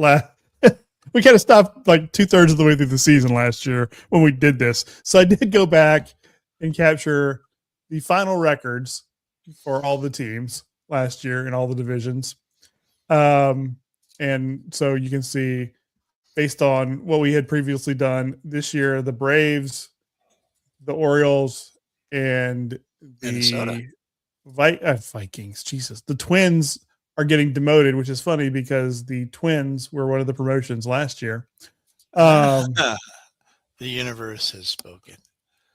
we kind of stopped like 2/3 of the way through the season last year when we did this. So I did go back and capture the final records for all the teams last year in all the divisions. And so you can see based on what we had previously done this year, the Braves, the Orioles, and the Vikings. Jesus. The Twins are getting demoted, which is funny because the Twins were one of the promotions last year. The universe has spoken.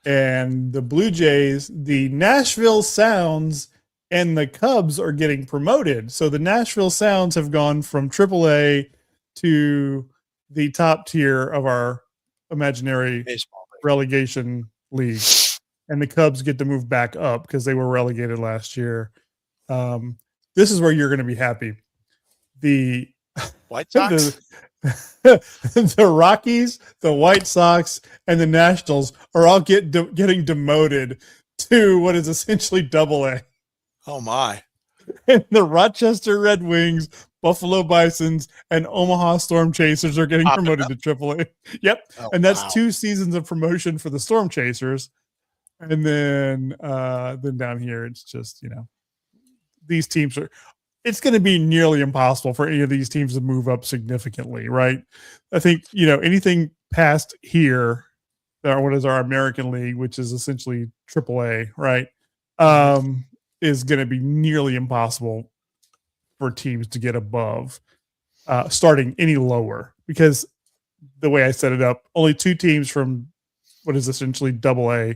And the Blue Jays, the Nashville Sounds, and the Cubs are getting promoted. So the Nashville Sounds have gone from AAA to the top tier of our imaginary baseball relegation league. And the Cubs get to move back up because they were relegated last year. This is where you're going to be happy. The White Sox, the Rockies, the White Sox, and the Nationals are all getting demoted to what is essentially Double-A. Oh my! And the Rochester Red Wings, Buffalo Bisons, and Omaha Storm Chasers are getting promoted to Triple-A. Yep, and that's 2 seasons of promotion for the Storm Chasers. And then down here, it's just these teams are it's going to be nearly impossible for any of these teams to move up significantly, right? I think, anything past here, or what is our American League, which is essentially AAA, right? Is going to be nearly impossible for teams to get above starting any lower, because the way I set it up, only 2 teams from what is essentially AA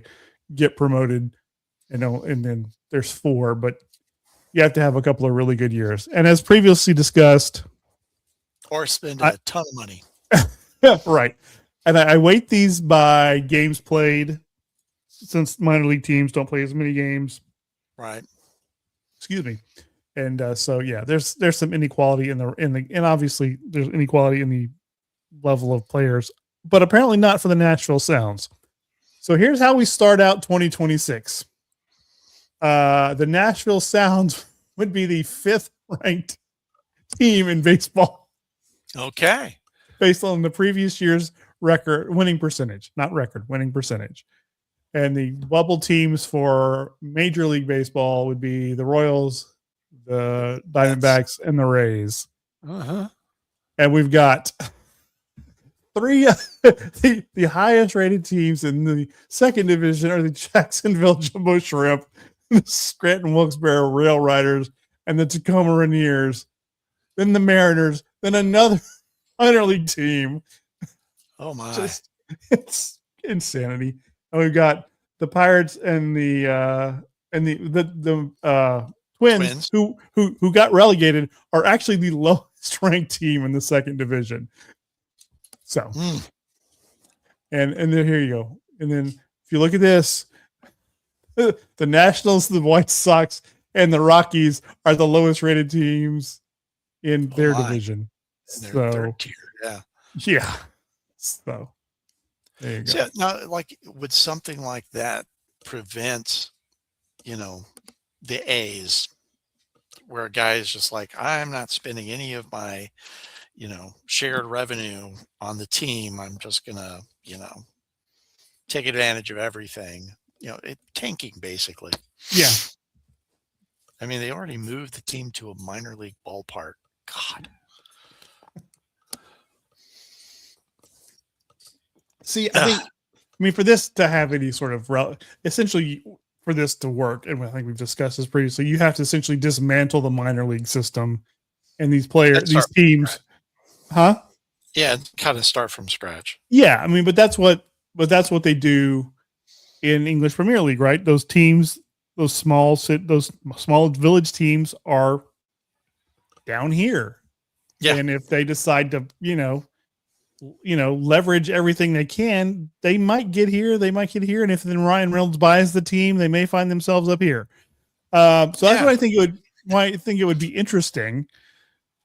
get promoted, and then there's 4, but you have to have a couple of really good years. And as previously discussed, or spend a ton of money. Right. And I weight these by games played, since minor league teams don't play as many games. Right. Excuse me. And so yeah, there's some inequality in the and obviously there's inequality in the level of players, but apparently not for the Nashville Sounds. So here's how we start out 2026. The Nashville Sounds would be the 5th ranked team in baseball. Okay. Based on the previous year's winning percentage. And the bubble teams for Major League Baseball would be the Royals, the Diamondbacks, and the Rays. And we've got 3 the highest rated teams in the second division are the Jacksonville Jumbo Shrimp, the Scranton Wilkes-Barre Rail Riders, and the Tacoma Rainiers. Then the Mariners, then another minor league team. Oh my! It's insanity. And we've got the Pirates and the Twins who got relegated are actually the lowest ranked team in the second division. So, and then here you go. And then if you look at this, the Nationals, the White Sox, and the Rockies are the lowest rated teams in their division. So, third tier, yeah. So there you go. So, now, like, would something like that prevent, the A's, where a guy is just like, I'm not spending any of my, shared revenue on the team. I'm just gonna, take advantage of everything. Tanking basically. Yeah. I mean, they already moved the team to a minor league ballpark. God. See, I mean, for this to have any sort of essentially for this to work, and I think we've discussed this previously, you have to essentially dismantle the minor league system and these teams, huh? Yeah, kind of start from scratch. Yeah, I mean, but that's what they do in English Premier League, right? Those teams, those small village teams are down here. Yeah. And if they decide to, leverage everything they can, they might get here. And if then Ryan Reynolds buys the team, they may find themselves up here. So that's what I think it would be interesting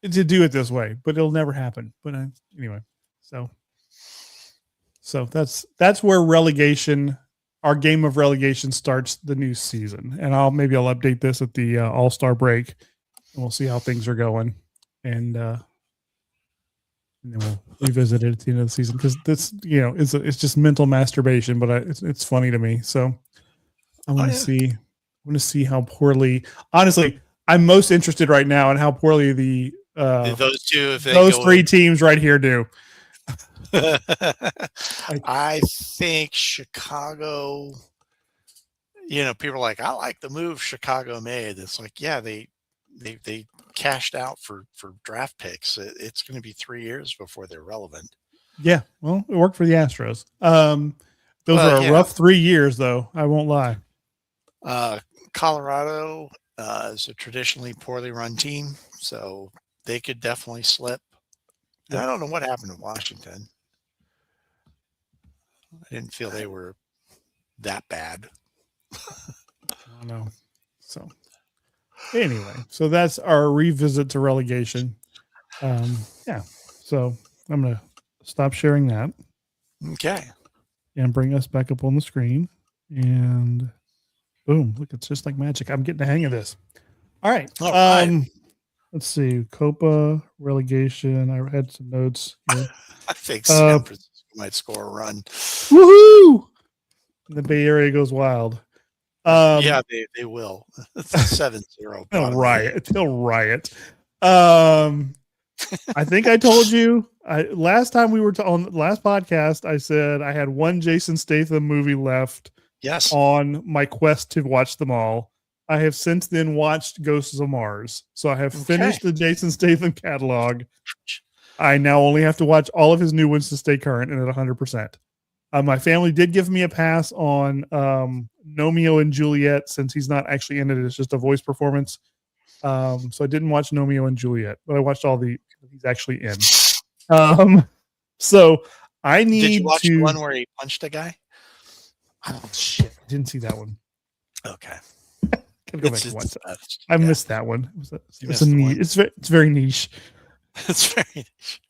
to do it this way, but it'll never happen. But anyway, so that's where our game of relegation starts the new season. And I'll update this at the All-Star break, and we'll see how things are going. And then we'll revisit it at the end of the season, because this, it's just mental masturbation, but it's funny to me. So I want to see how poorly. Honestly, I'm most interested right now in how poorly those 3 teams right here do. I think Chicago. People are like, I like the move Chicago made. It's like, yeah, they cashed out for draft picks. It's going to be 3 years before they're relevant. Yeah, well, it worked for the Astros. Those were a rough 3 years, though. I won't lie. Colorado is a traditionally poorly run team, so they could definitely slip. And I don't know what happened to Washington. I didn't feel they were that bad. I don't know. So anyway, so that's our revisit to relegation. So I'm going to stop sharing that. Okay. And bring us back up on the screen. And boom, look, it's just like magic. I'm getting the hang of this. All right. Let's see. Copa relegation. I had some notes here. I think San Francisco might score a run. Woohoo! The Bay Area goes wild. Yeah, they will. It's a 7-0. They'll riot. They'll riot. I think I told you last time we were on the last podcast, I said I had one Jason Statham movie left. Yes. On my quest to watch them all. I have since then watched Ghosts of Mars. So I have finished the Jason Statham catalog. I now only have to watch all of his new ones to stay current and at 100%. My family did give me a pass on Romeo and Juliet since he's not actually in it. It's just a voice performance. So I didn't watch Romeo and Juliet, but I watched all the he's actually in. So I need to. Did you watch the one where he punched a guy? Oh shit! I didn't see that one. Okay, gotta go back and watch that. I missed that one. It's very niche. It's very niche.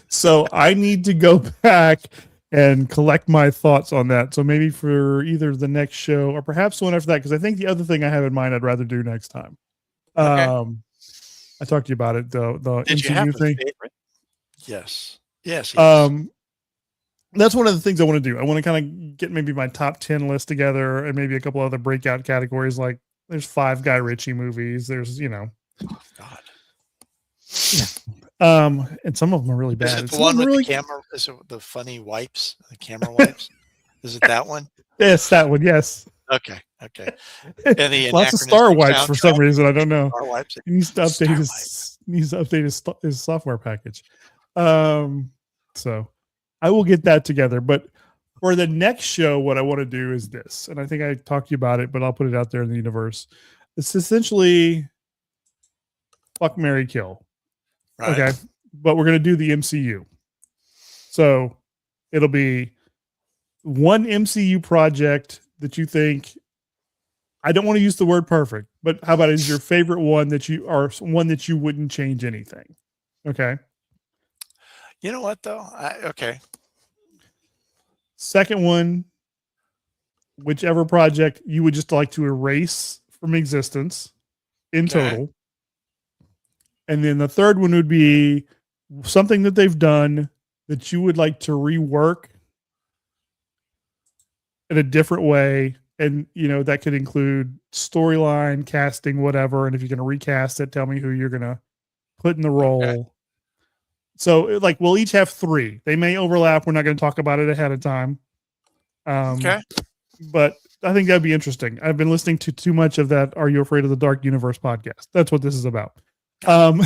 So I need to go back and collect my thoughts on that. So maybe for either the next show or perhaps the one after that, because I think the other thing I have in mind I'd rather do next time. Okay. I talked to you about it. The Did MCU you have thing. Favorite? Yes. Yes. That's one of the things I want to do. I want to kind of get maybe my top 10 list together and maybe a couple other breakout categories. Like there's 5 Guy Ritchie movies. There's, oh God. Yeah. And some of them are really bad. Is it the one with the camera? Is it the funny wipes? The camera wipes? Is it that one? Yes, that one. Yes. Okay. And the lots of Star Wipes for some reason. I don't know. Star Wipes. He needs to update his software package. So I will get that together. But for the next show, what I want to do is this, and I think I talked to you about it, but I'll put it out there in the universe. It's essentially fuck, marry, kill. Right. Okay. But we're going to do the MCU. So it'll be one MCU project that you think, I don't want to use the word perfect, but how about is your favorite one that you wouldn't change anything? Okay. You know what though? Okay. Second one, whichever project you would just like to erase from existence in total. And then the third one would be something that they've done that you would like to rework in a different way. And, that could include storyline, casting, whatever. And if you're going to recast it, tell me who you're going to put in the role. Okay. So, we'll each have 3. They may overlap. We're not going to talk about it ahead of time. Okay. But I think that'd be interesting. I've been listening to too much of that Are You Afraid of the Dark Universe podcast. That's what this is about. So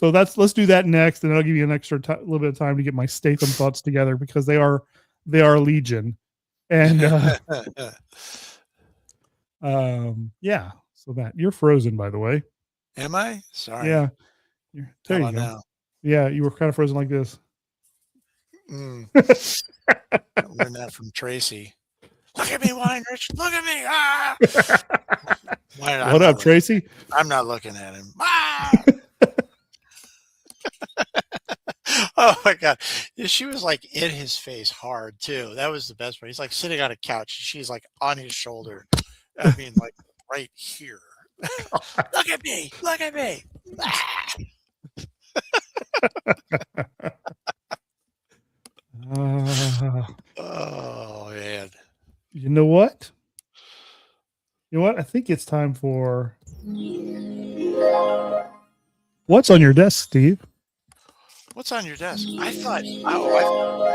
let's do that next, and I'll give you an extra little bit of time to get my Statham thoughts together because they are legion. And yeah. So that you're frozen, by the way. Am I? Sorry. Yeah. There you go. Now? Yeah, you were kind of frozen like this. I learned that from Tracy. Look at me, Weinrich. Look at me. Ah! What up, Tracy? I'm not looking at him. Ah! Oh my God. She was in his face hard too. That was the best part. He's sitting on a couch. She's on his shoulder. I mean, right here. Look at me. Look at me. Ah! Oh man. You know what? I think it's time for what's on your desk, Steve? What's on your desk? I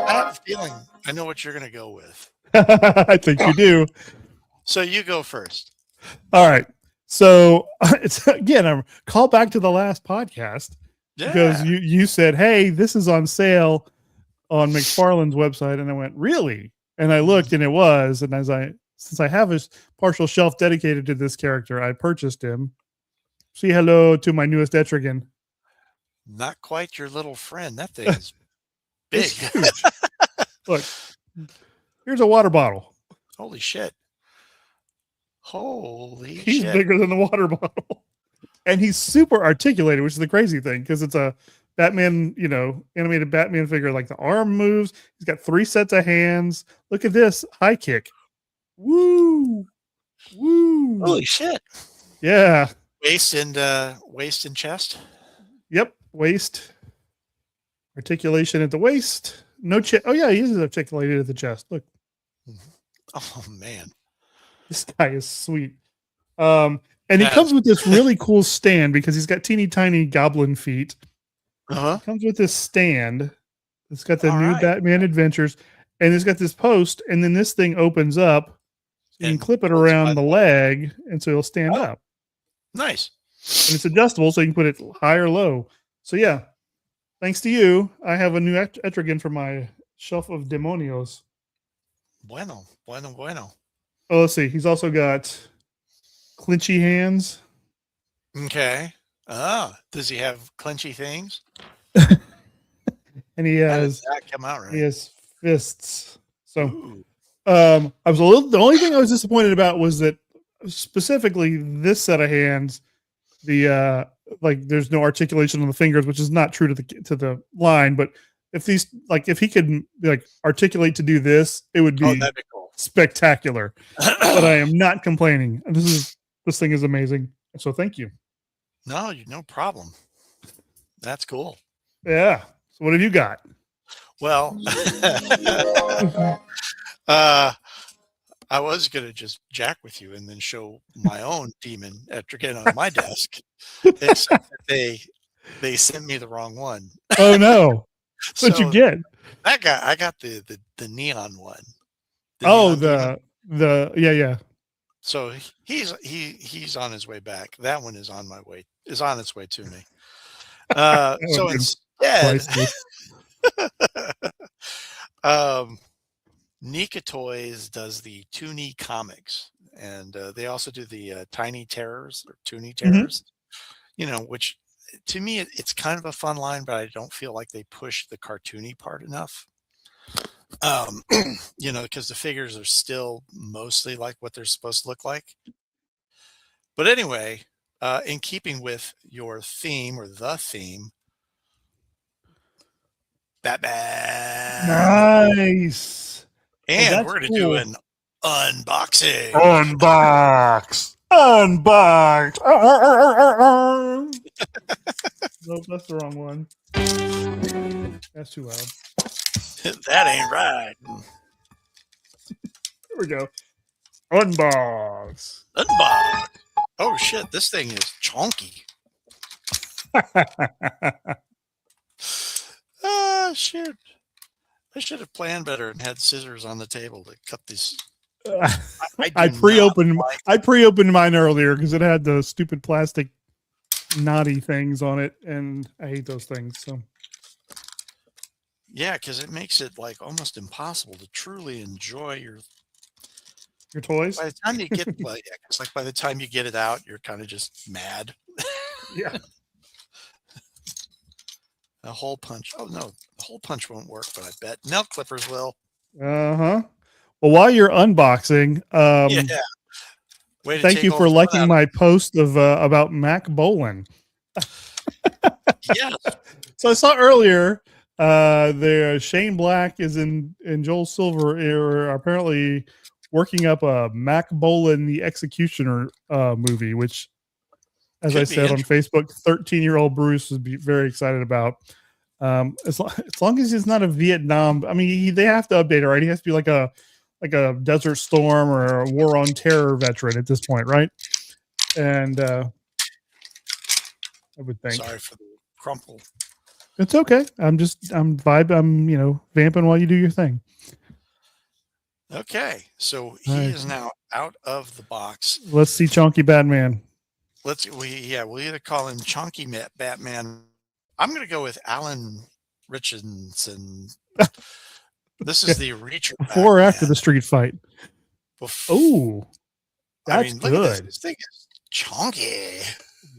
have a feeling I know what you're going to go with. I think you do. So you go first. All right. So it's again, I'm call back to the last podcast because you said, "Hey, this is on sale on McFarlane's website," and I went, "Really?" And I looked, and it was. And since I have a partial shelf dedicated to this character, I purchased him. Say hello to my newest Etrigan. Not quite your little friend. That thing is big. Look, here's a water bottle. Holy shit. He's bigger than the water bottle. And he's super articulated, which is the crazy thing, because it's a Batman, animated Batman figure. The arm moves. He's got 3 sets of hands. Look at this high kick. Woo. Woo. Holy shit. Yeah. Waist and chest. Yep. Waist. Articulation at the waist. No chest. Oh yeah, he is articulated at the chest. Look. Oh man, this guy is sweet. And he comes with this really cool stand because he's got teeny tiny goblin feet. Uh-huh. He comes with this stand. It's got the new Batman Adventures, and it's got this post, and then this thing opens up. So you can clip it around the leg, and so it'll stand up. Nice. And it's adjustable, so you can put it high or low. So yeah, thanks to you, I have a new Etrigan for my shelf of demonios. Bueno. Oh, let's see. He's also got clinchy hands. Okay. Does he have clinchy things? And he has. How does that come out right? He has fists. So, I was the only thing I was disappointed about was that specifically this set of hands, the like there's no articulation on the fingers, which is not true to the line. But if he could like articulate to do this, it would be, that'd be cool. Spectacular. But I am not complaining. This thing is amazing. So thank you. No problem. That's cool. Yeah. So what have you got? Well, I was going to just jack with you and then show my own demon Etrigan on my desk, except that they sent me the wrong one. Oh no! What'd you get? I got the neon one. Yeah. So he's on his way back. That one is on its way to me. So instead, Nika Toys does the Toonie comics, and they also do the Tiny Terrors or Toonie Terrors. Which to me it's kind of a fun line, but I don't feel like they push the cartoony part enough. Because the figures are still mostly like what they're supposed to look like. But anyway, in keeping with your theme or the theme, Batman. Nice. And we're going to do an unboxing. Unbox. Nope, that's the wrong one. That's too loud. That ain't right. Here we go. Unbox. Oh shit, this thing is chunky. Shit. I should have planned better and had scissors on the table to cut these. I pre-opened mine earlier because it had the stupid plastic knotty things on it, and I hate those things. So yeah, because it makes it like almost impossible to truly enjoy your toys. By the time you get by the time you get it out, you're kind of just mad. Yeah. A hole punch. Oh no, the hole punch won't work, but I bet nail clippers will. Well, while you're unboxing, thank you for liking my post of about Mac Bolin. Yes. So I saw earlier the Shane Black is in Joel Silver are apparently working up a Mac Bolin the Executioner movie, which, as I said on Facebook, 13-year-old Bruce would be very excited about. As long as he's not a Vietnam, I mean, they have to update it, right? He has to be like a Desert Storm or a War on Terror veteran at this point, right? And I would think. Sorry for the crumple. It's okay. I'm vamping while you do your thing. Okay, so he is now out of the box. Let's see Chunky Batman. We'll either call him Chunky Batman. I'm going to go with Alan Richardson. This is the Reacher. Before or after the street fight? Oh, that's good. Look at this. This thing is chunky.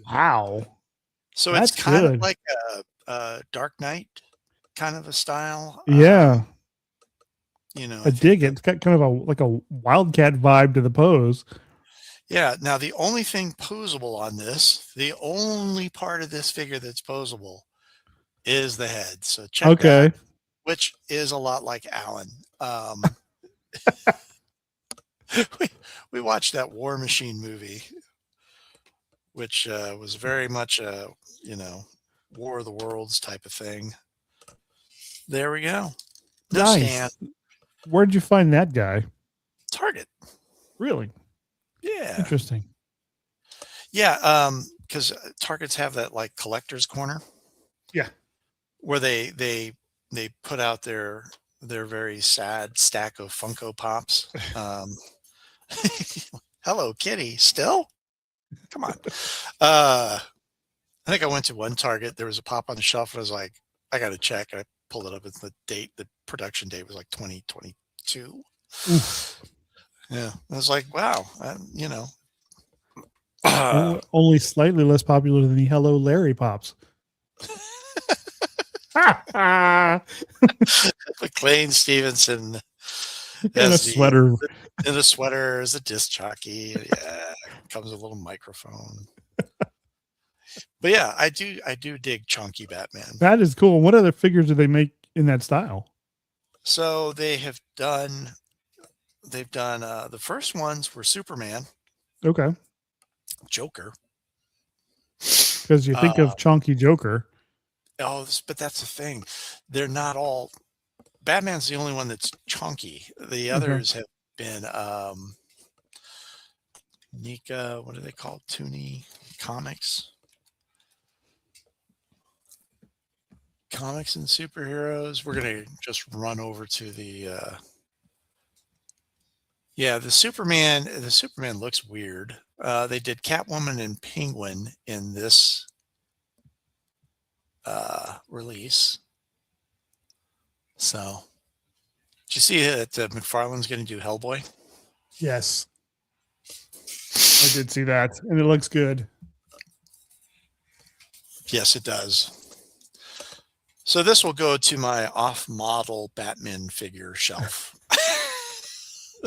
Wow. So it's kind of like a Dark Knight kind of a style. Yeah. I dig it. It's got kind of a Wildcat vibe to the pose. Yeah. Now, the only thing posable on this, the only part of this figure that's posable is the head. So check that, which is a lot like Alan. We watched that War Machine movie, which was very much a, War of the Worlds type of thing. There we go. No nice. Stand. Where'd you find that guy? Target. Really? Yeah. Interesting. Yeah, because Targets have that like collector's corner. Yeah. Where they put out their very sad stack of Funko Pops. Hello, Kitty. Still? Come on. I think I went to one Target. There was a pop on the shelf, and I was like, I got to check. I pulled it up. It's the date. The production date was like 2022. Yeah, I was like, wow. Only slightly less popular than the Hello Larry Pops. McLean Stevenson in a sweater. In a sweater as a disc jockey. Yeah, comes with a little microphone. But yeah, I do dig chunky Batman. That is cool. What other figures do they make in that style? So they've done the first ones were Superman. Okay. Joker. Because you think of chunky Joker. Oh, but that's the thing. They're not all. Batman's the only one that's chunky. The others have been Nika, what are they called? Toonie Comics. Comics and superheroes. We're gonna just run over to the the Superman. The Superman looks weird. They did Catwoman and Penguin in this release. So, did you see that McFarlane's going to do Hellboy? Yes, I did see that, and it looks good. Yes, it does. So this will go to my off-model Batman figure shelf.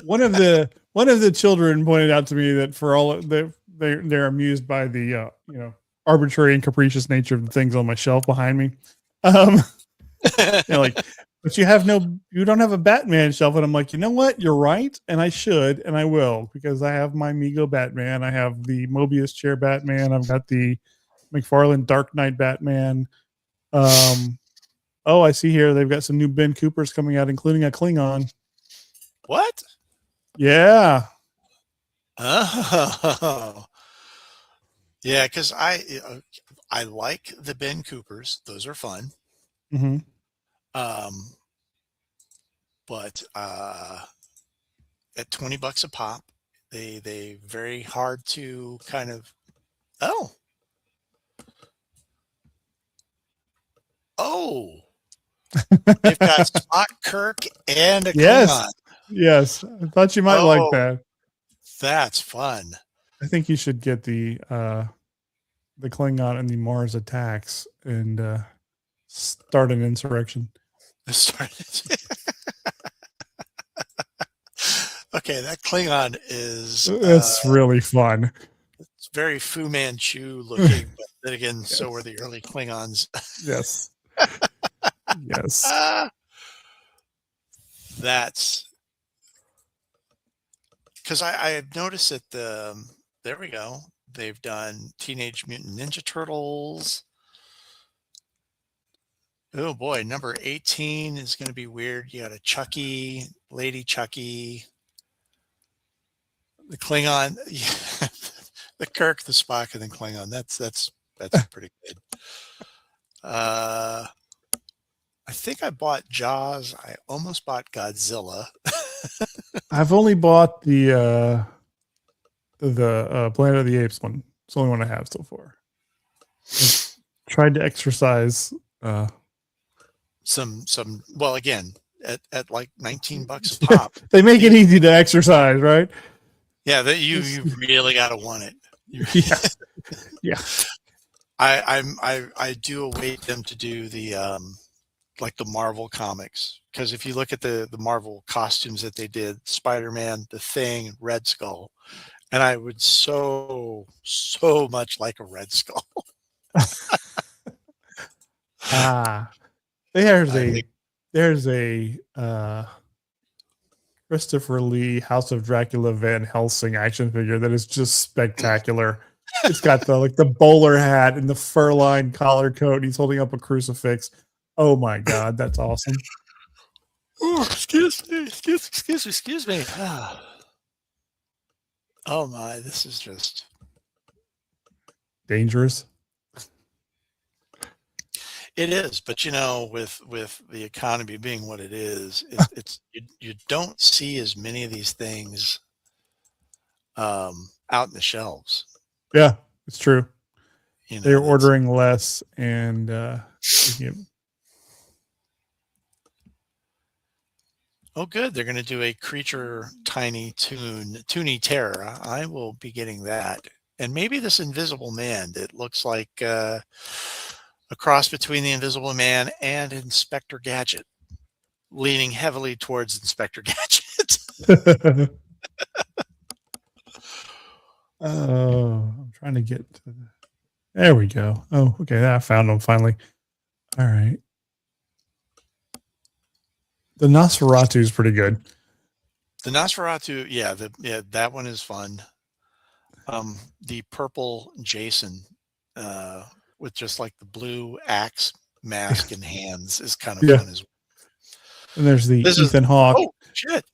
One of the children pointed out to me that for all they're amused by the arbitrary and capricious nature of the things on my shelf behind me. Like, but you don't have a Batman shelf, and I'm like, you know what? You're right, and I should, and I will, because I have my Mego Batman, I have the Mobius chair Batman, I've got the McFarlane Dark Knight Batman. I see here they've got some new Ben Coopers coming out, including a Klingon. What? Yeah. Oh. Yeah, because I like the Ben Coopers; those are fun. Mm-hmm. But at $20 a pop, they very hard to kind of they've got Spock, Kirk, and a Klingon. Yes, I thought you might like that. That's fun. I think you should get the Klingon and the Mars attacks and start an insurrection. Okay, that Klingon is it's really fun. It's very Fu Manchu looking, but then again, so were the early Klingons. Yes. Yes. That's because I have noticed that there we go. They've done Teenage Mutant Ninja Turtles. Oh boy, number 18 is going to be weird. You got a Chucky, Lady Chucky, the Klingon, the Kirk, the Spock, and the Klingon. That's pretty good. I think I bought Jaws. I almost bought Godzilla. I've only bought the Planet of the Apes one. It's the only one I have so far. I've tried to exercise some well, again, at like $19 a pop. They make it easy to exercise, right? Yeah, that you really got to want it. Yeah. I do await them to do the like the Marvel comics, because if you look at the Marvel costumes that they did, Spider-Man, the Thing, Red Skull, and I would so much like a Red Skull. There's a Christopher Lee House of Dracula Van Helsing action figure that is just spectacular. It's got the bowler hat and the fur-lined collar coat. And he's holding up a crucifix. Oh my God, that's awesome. Excuse me. Excuse me. Oh my, this is just dangerous. It is, but with the economy being what it is, it's you don't see as many of these things out in the shelves. Yeah, it's true. They're ordering less and oh, good. They're going to do a creature tiny toony terror. I will be getting that. And maybe this Invisible Man that looks like a cross between the Invisible Man and Inspector Gadget, leaning heavily towards Inspector Gadget. I'm trying to get to there we go. Oh, okay. I found them finally. All right. The Nosferatu is pretty good. The Nosferatu, yeah, that one is fun. The purple Jason with just like the blue axe mask and hands is kind of fun as well. And there's the Ethan Hawke. Oh shit!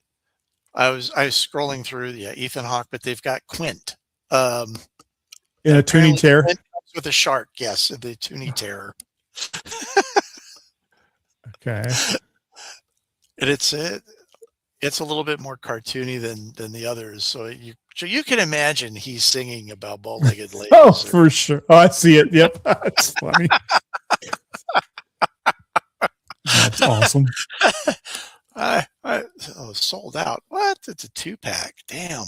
I was scrolling through Ethan Hawke, but they've got Quint in a Toony Terror with a shark. Yes, the Toony Terror. Okay. And it's a little bit more cartoony than the others. So you can imagine he's singing about bow-legged ladies. Oh, for sure. Oh, I see it. Yep. That's funny. That's awesome. I sold out. What? It's a 2-pack. Damn.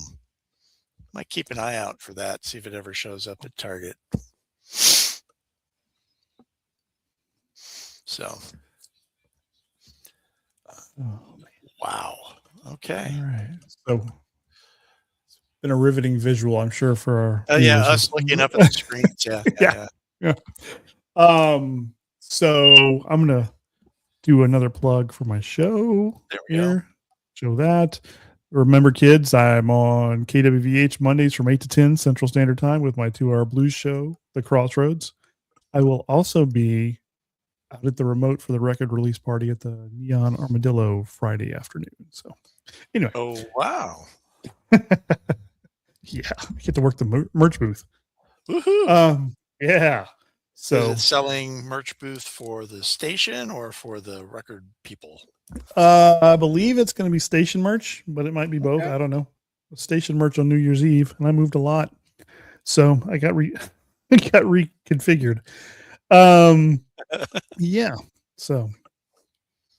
Might keep an eye out for that. See if it ever shows up at Target. So. Oh, wow. Okay. All right. So it's been a riveting visual, I'm sure, for our us looking up at the screens. Yeah. So I'm gonna do another plug for my show. There we go. Show that. Remember, kids, I'm on KWVH Mondays from 8 to 10 Central Standard Time with my 2-hour blues show, The Crossroads. I will also be out at the remote for the record release party at the Neon Armadillo Friday afternoon. So anyway. Oh, wow. Yeah. I get to work the merch booth. Woohoo. Yeah. So is it selling merch booth for the station or for the record people? I believe it's going to be station merch, but it might be both. I don't know. Station merch on New Year's Eve, and I moved a lot, so I got reconfigured. Yeah. So,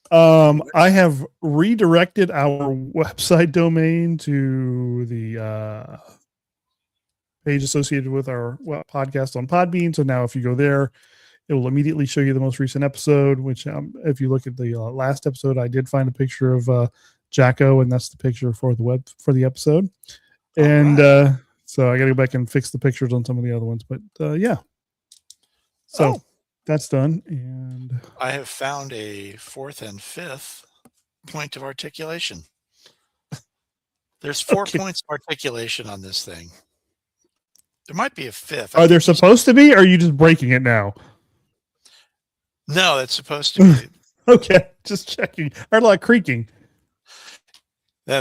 I have redirected our website domain to the page associated with our podcast on Podbean. So now, if you go there, it will immediately show you the most recent episode, which if you look at the last episode, I did find a picture of Jacko, and that's the picture for the episode. And so I got to go back and fix the pictures on some of the other ones. But yeah. So that's done. And I have found a 4th and 5th point of articulation. There's 4 points of articulation on this thing. There might be a 5th. Are there supposed to be, or are you just breaking it now? No, that's supposed to be. Okay, just checking. I heard a lot of creaking. No,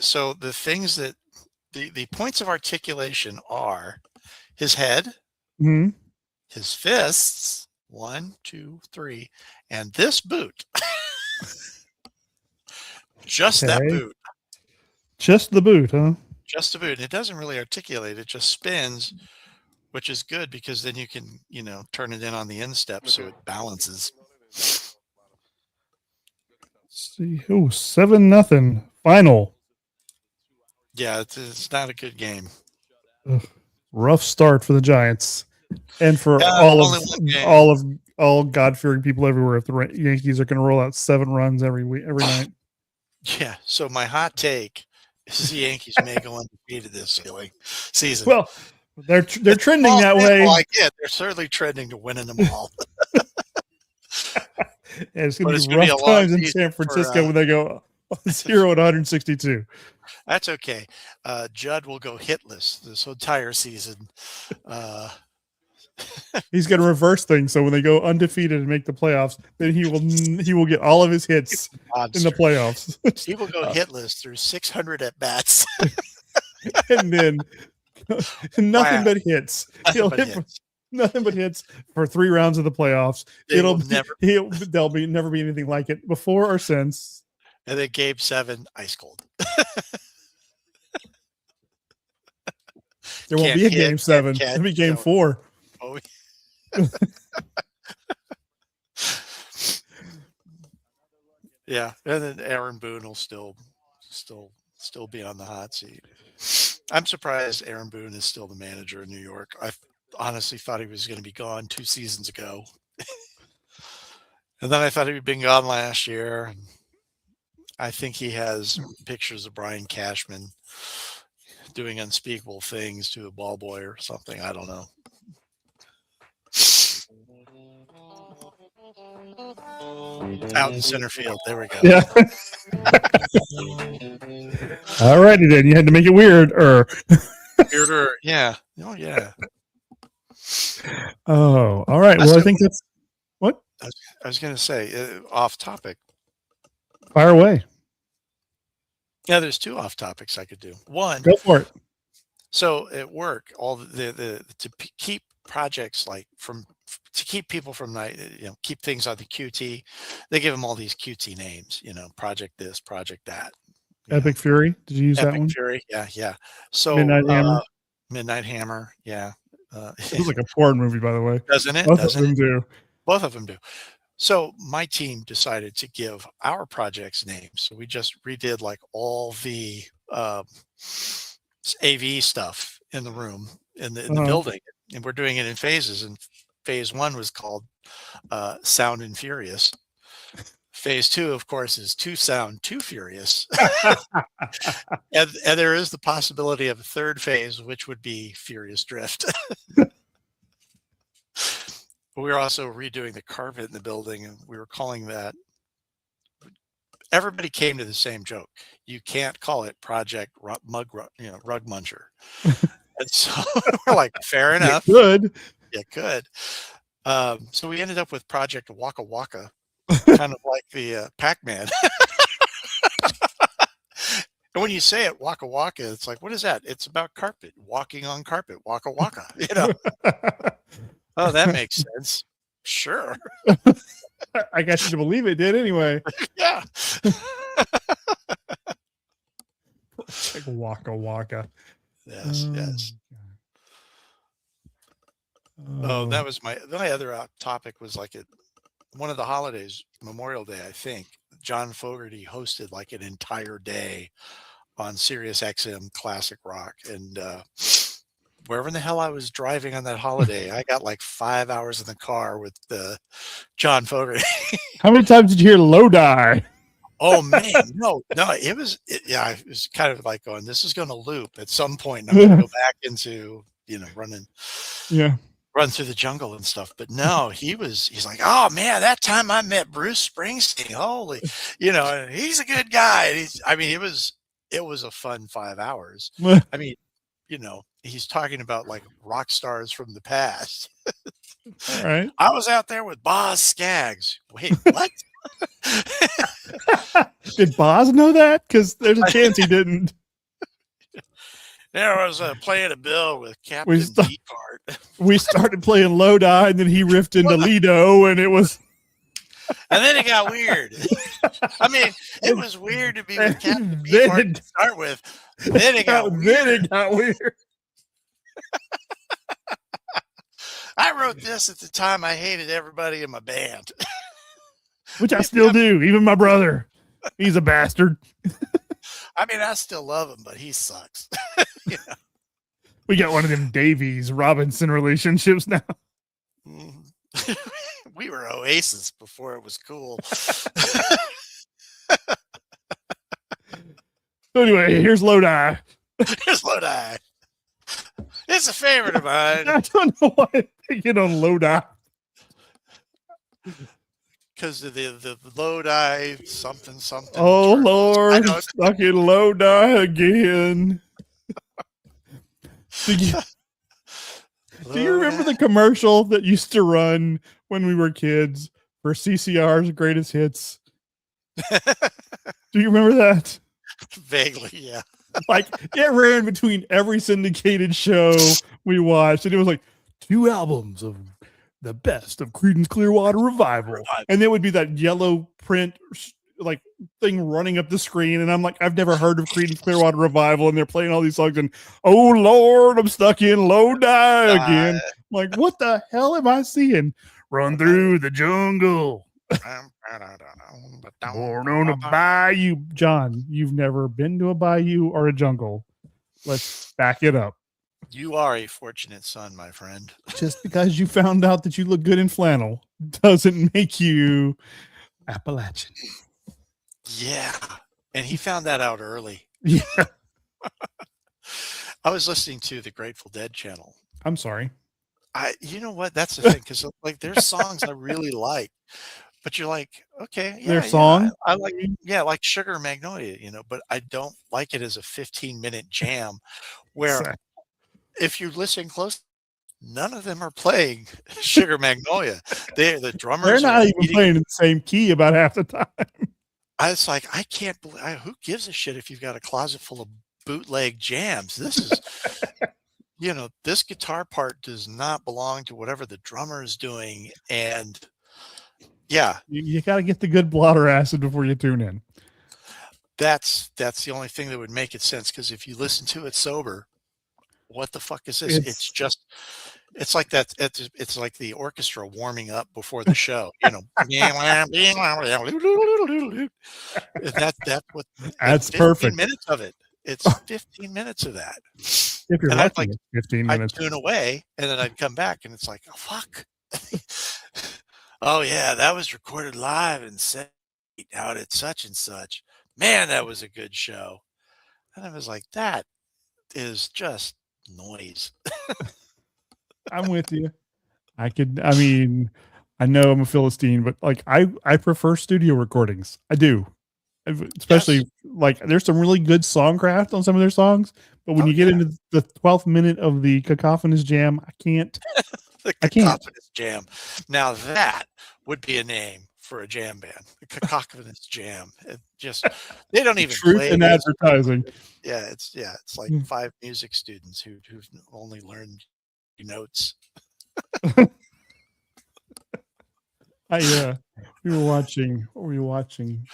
so the things that the points of articulation are his head, his fists, 1, 2, 3, and this boot. Just that boot. Just the boot, huh? Just the boot. It doesn't really articulate. It just spins, which is good because then you can, turn it in on the instep so it balances. See, 7-0 final. Yeah, it's not a good game. Ugh, rough start for the Giants, and for all God-fearing people everywhere. If the Yankees are going to roll out 7 runs every night. Yeah. So my hot take is the Yankees may go undefeated this season. Well, they're trending that way. They're certainly trending to winning them all. And it's going to be rough times in San Francisco when they go 0 at 162. That's okay. Judd will go hitless this entire season. He's going to reverse things. So when they go undefeated and make the playoffs, then he will get all of his hits in the playoffs. He will go hitless through 600 at bats, and then nothing but hits. He'll hit nothing but hits for 3 rounds of the playoffs. There'll never be anything like it before or since. And then Game 7, ice cold. There won't be a Game 7. It'll be Game 4. Oh. Yeah, and then Aaron Boone will still be on the hot seat. I'm surprised Aaron Boone is still the manager in New York. I honestly thought he was going to be gone 2 seasons ago. And then I thought he'd been gone last year. I think he has pictures of Brian Cashman doing unspeakable things to a ball boy or something. I don't know. Out in center field. There we go. Yeah. All righty then. You had to make it weird. Weirder. Yeah. Oh, yeah. Oh, all right. Well, I think that's what I was going to say. Off topic. Fire away. Yeah, there's 2 off topics I could do. One. Go for it. So at work, all to keep projects to keep people from keep things on the QT, they give them all these QT names. Project this, project that. Epic Fury. Did you use that one? Epic Fury. Yeah. So Midnight Hammer. Yeah. It was like a porn movie, by the way. Doesn't it? Both of them do. Both of them do. So my team decided to give our projects names. So we just redid like all the AV stuff in the room in the building, and we're doing it in phases. And phase 1 was called Sound and Furious. Phase 2, of course, is Too Sound, Too Furious. and there is the possibility of a 3rd phase, which would be Furious Drift. We were also redoing the carpet in the building, and we were calling that. Everybody came to the same joke. You can't call it Project Rug Muncher. And so we're like, fair enough. You could. So we ended up with Project Waka Waka, kind of like the Pac-Man. And when you say it, Waka Waka, it's like, what is that? It's about carpet, walking on carpet, Waka Waka. Oh, that makes sense. Sure. I got you to believe it did anyway. Yeah. Like Waka Waka. Yes. Oh, that was my other topic was like one of the holidays, Memorial Day, I think. John Fogerty hosted like an entire day on Sirius XM Classic Rock, and wherever in the hell I was driving on that holiday, I got like 5 hours in the car with John Fogerty. How many times did you hear Lodi? Oh man, no, it was kind of like going, this is going to loop at some point. I'm going to go back into, run through the jungle and stuff. But no, he's like, oh man, that time I met Bruce Springsteen. Holy, he's a good guy. It was a fun 5 hours. I mean, he's talking about like rock stars from the past. All right. I was out there with Boz Scaggs. Wait, what? Did Boz know that? Because there's a chance he didn't. There was playing a bill with Captain Beefheart. We started playing Lodi, and then he riffed into Lido, and it was. And then it got weird. I mean, it was weird to be with Captain Beefheart to start with. Then it got weird. I wrote this at the time I hated everybody in my band. Which I still do. Even my brother. He's a bastard. I mean, I still love him, but he sucks. We got one of them Davies Robinson relationships now. We were Oasis before it was cool. So anyway, here's Lodi. Here's Lodi. It's a favorite of mine. I don't know why they get on Lodi. Because of the Lodi something. Oh, Lord. Stuck in Lodi again. Do you remember the commercial that used to run when we were kids for CCR's Greatest Hits? Do you remember that? Vaguely, yeah. Like it ran between every syndicated show we watched, and it was like 2 albums of the best of Creedence Clearwater Revival, and there would be that yellow print like thing running up the screen, and I'm like, I've never heard of Creedence Clearwater Revival, and they're playing all these songs, and oh Lord, I'm stuck in Lodi again. Like, what the hell am I seeing? Run through the jungle. Born on a bayou. John, you've never been to a bayou or a jungle. Let's back it up. You are a fortunate son, my friend. Just because you found out that you look good in flannel doesn't make you Appalachian. Yeah. And he found that out early. Yeah. I was listening to the Grateful Dead channel. I'm sorry. You know what? That's the thing. Cause like there's songs I really like, but you're like, okay, yeah, their song. I like, like Sugar Magnolia, but I don't like it as a 15-minute jam where if you listen close, none of them are playing Sugar Magnolia. The drummers they're not even playing in the same key about half the time. I was like, I can't believe who gives a shit if you've got a closet full of bootleg jams. This is this guitar part does not belong to whatever the drummer is doing. And yeah, you got to get the good blotter acid before you tune in. That's the only thing that would make it sense. Because if you listen to it sober, what the fuck is this? It's like that. It's like the orchestra warming up before the show. That's what. That's perfect. Minutes of it. It's 15 minutes of that. If you're lucky, 15 minutes. I'd tune away, and then I'd come back, and it's like, oh fuck. Oh yeah, that was recorded live and set out at such and such. Man, that was a good show. And I was like, that is just noise. I'm with you. I know I'm a Philistine, but like I prefer studio recordings. I do. Especially like there's some really good songcraft on some of their songs, but when you get into the 12th minute of the cacophonous jam, I can't. The cacophonous jam. Now that would be a name for a jam band. The cacophonous jam. It just they don't even truth play in advertising. Yeah, it's like 5 music students who've only learned notes. We were watching. What were we watching?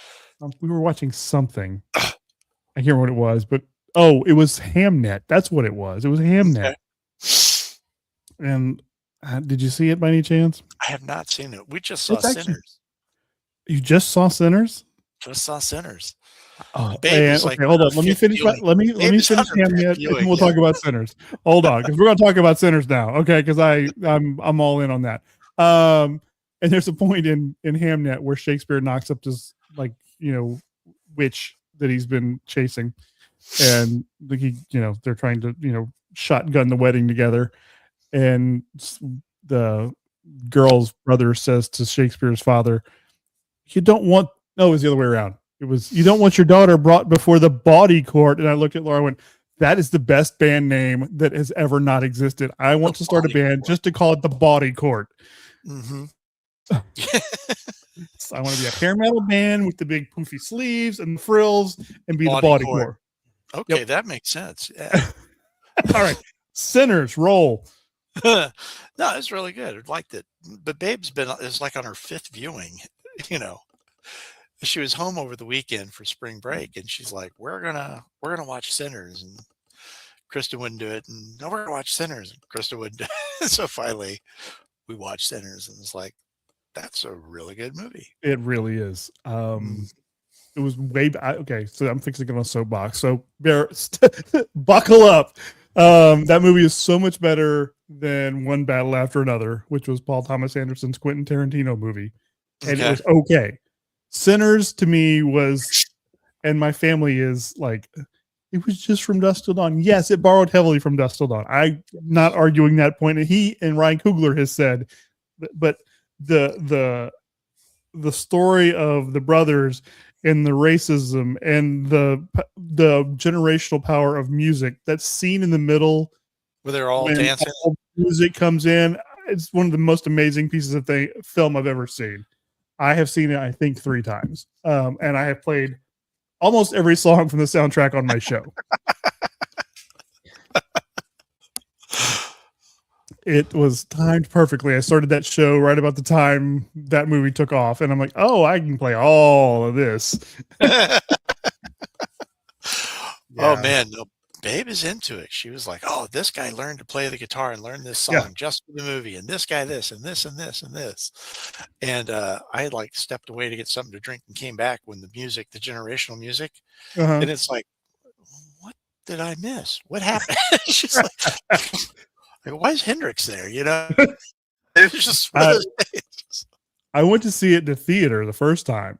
We were watching something. I can't remember what it was, but it was Hamnet. That's what it was. It was Hamnet. Okay. And did you see it by any chance? I have not seen it. We just saw Sinners. You just saw Sinners? Just saw Sinners. Oh, okay, hold on. Let me finish let me finish Hamnet, and we'll talk about Sinners. Hold on, because we're going to talk about Sinners now, okay? Because I'm all in on that. And there's a point in Hamnet where Shakespeare knocks up this witch that he's been chasing, and they're trying to shotgun the wedding together, and the girl's brother says to Shakespeare's father, it was the other way around. It was, you don't want your daughter brought before the body court. And I looked at Laura and went, that is the best band name that has ever not existed. I want to start a band just to call it the Body Court. Mm-hmm. So I want to be a hair metal band with the big poofy sleeves and the frills and be the Body Court. Okay, that makes sense. Yeah. All right. Sinners, roll. No, it's really good. I liked it. But Babe's is like on her 5th viewing, She was home over the weekend for spring break, and she's like, we're gonna watch Sinners, and Krista wouldn't do it, and no, we're gonna watch Sinners, and Krista wouldn't do it. So finally we watched Sinners, and it's like, that's a really good movie. It really is. It was way okay, so I'm fixing it on a soapbox, so buckle up. That movie is so much better than One Battle After Another, which was Paul Thomas Anderson's Quentin Tarantino movie, and it was okay. Sinners to me was, and my family is like, it was just From Dusk Till Dawn. Yes, it borrowed heavily from Dusk Till Dawn. I'm not arguing that point. And he and Ryan Coogler has said, but the story of the brothers and the racism and the generational power of music that's seen in the middle Where they're all dancing. All music comes in. It's one of the most amazing pieces of film I've ever seen. I have seen it, I think, 3 times. And I have played almost every song from the soundtrack on my show. It was timed perfectly. I started that show right about the time that movie took off, and I'm like, oh, I can play all of this. Oh man, no, Babe is into it. She was like, "Oh, this guy learned to play the guitar and learned this song just for the movie, and this guy this and this and this and this." And I had like stepped away to get something to drink and came back when the generational music, and it's like, what did I miss? What happened? She's like, why is Hendrix there? You know, it was just one of those days. I went to see it in the theater the first time.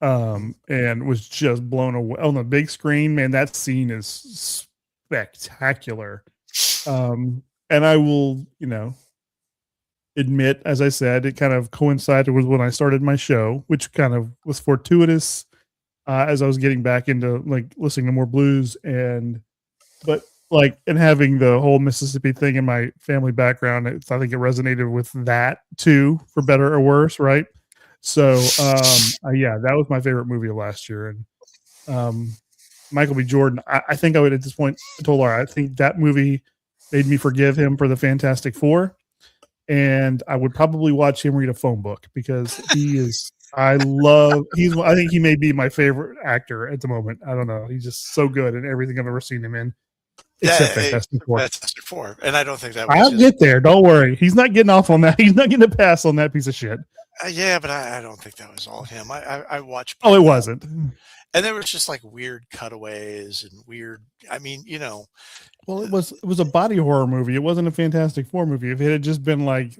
And was just blown away on the big screen. Man, that scene is spectacular. And I will, admit, as I said, it kind of coincided with when I started my show, which kind of was fortuitous as I was getting back into like listening to more blues and having the whole Mississippi thing in my family background. I think it resonated with that too, for better or worse, right? So, that was my favorite movie of last year. And Michael B. Jordan, I think I would at this point, I told Laura, I think that movie made me forgive him for the Fantastic Four. And I would probably watch him read a phone book because I think he may be my favorite actor at the moment. I don't know. He's just so good in everything I've ever seen him in. Except Fantastic Four. Fantastic Four. And I don't think that was I'll get there. Don't worry. He's not getting off on that. He's not getting a pass on that piece of shit. Yeah, but I don't think that was all him. I watched. Oh, it wasn't. And there was just like weird cutaways and weird. I mean, Well, it was a body horror movie. It wasn't a Fantastic Four movie. If it had just been like,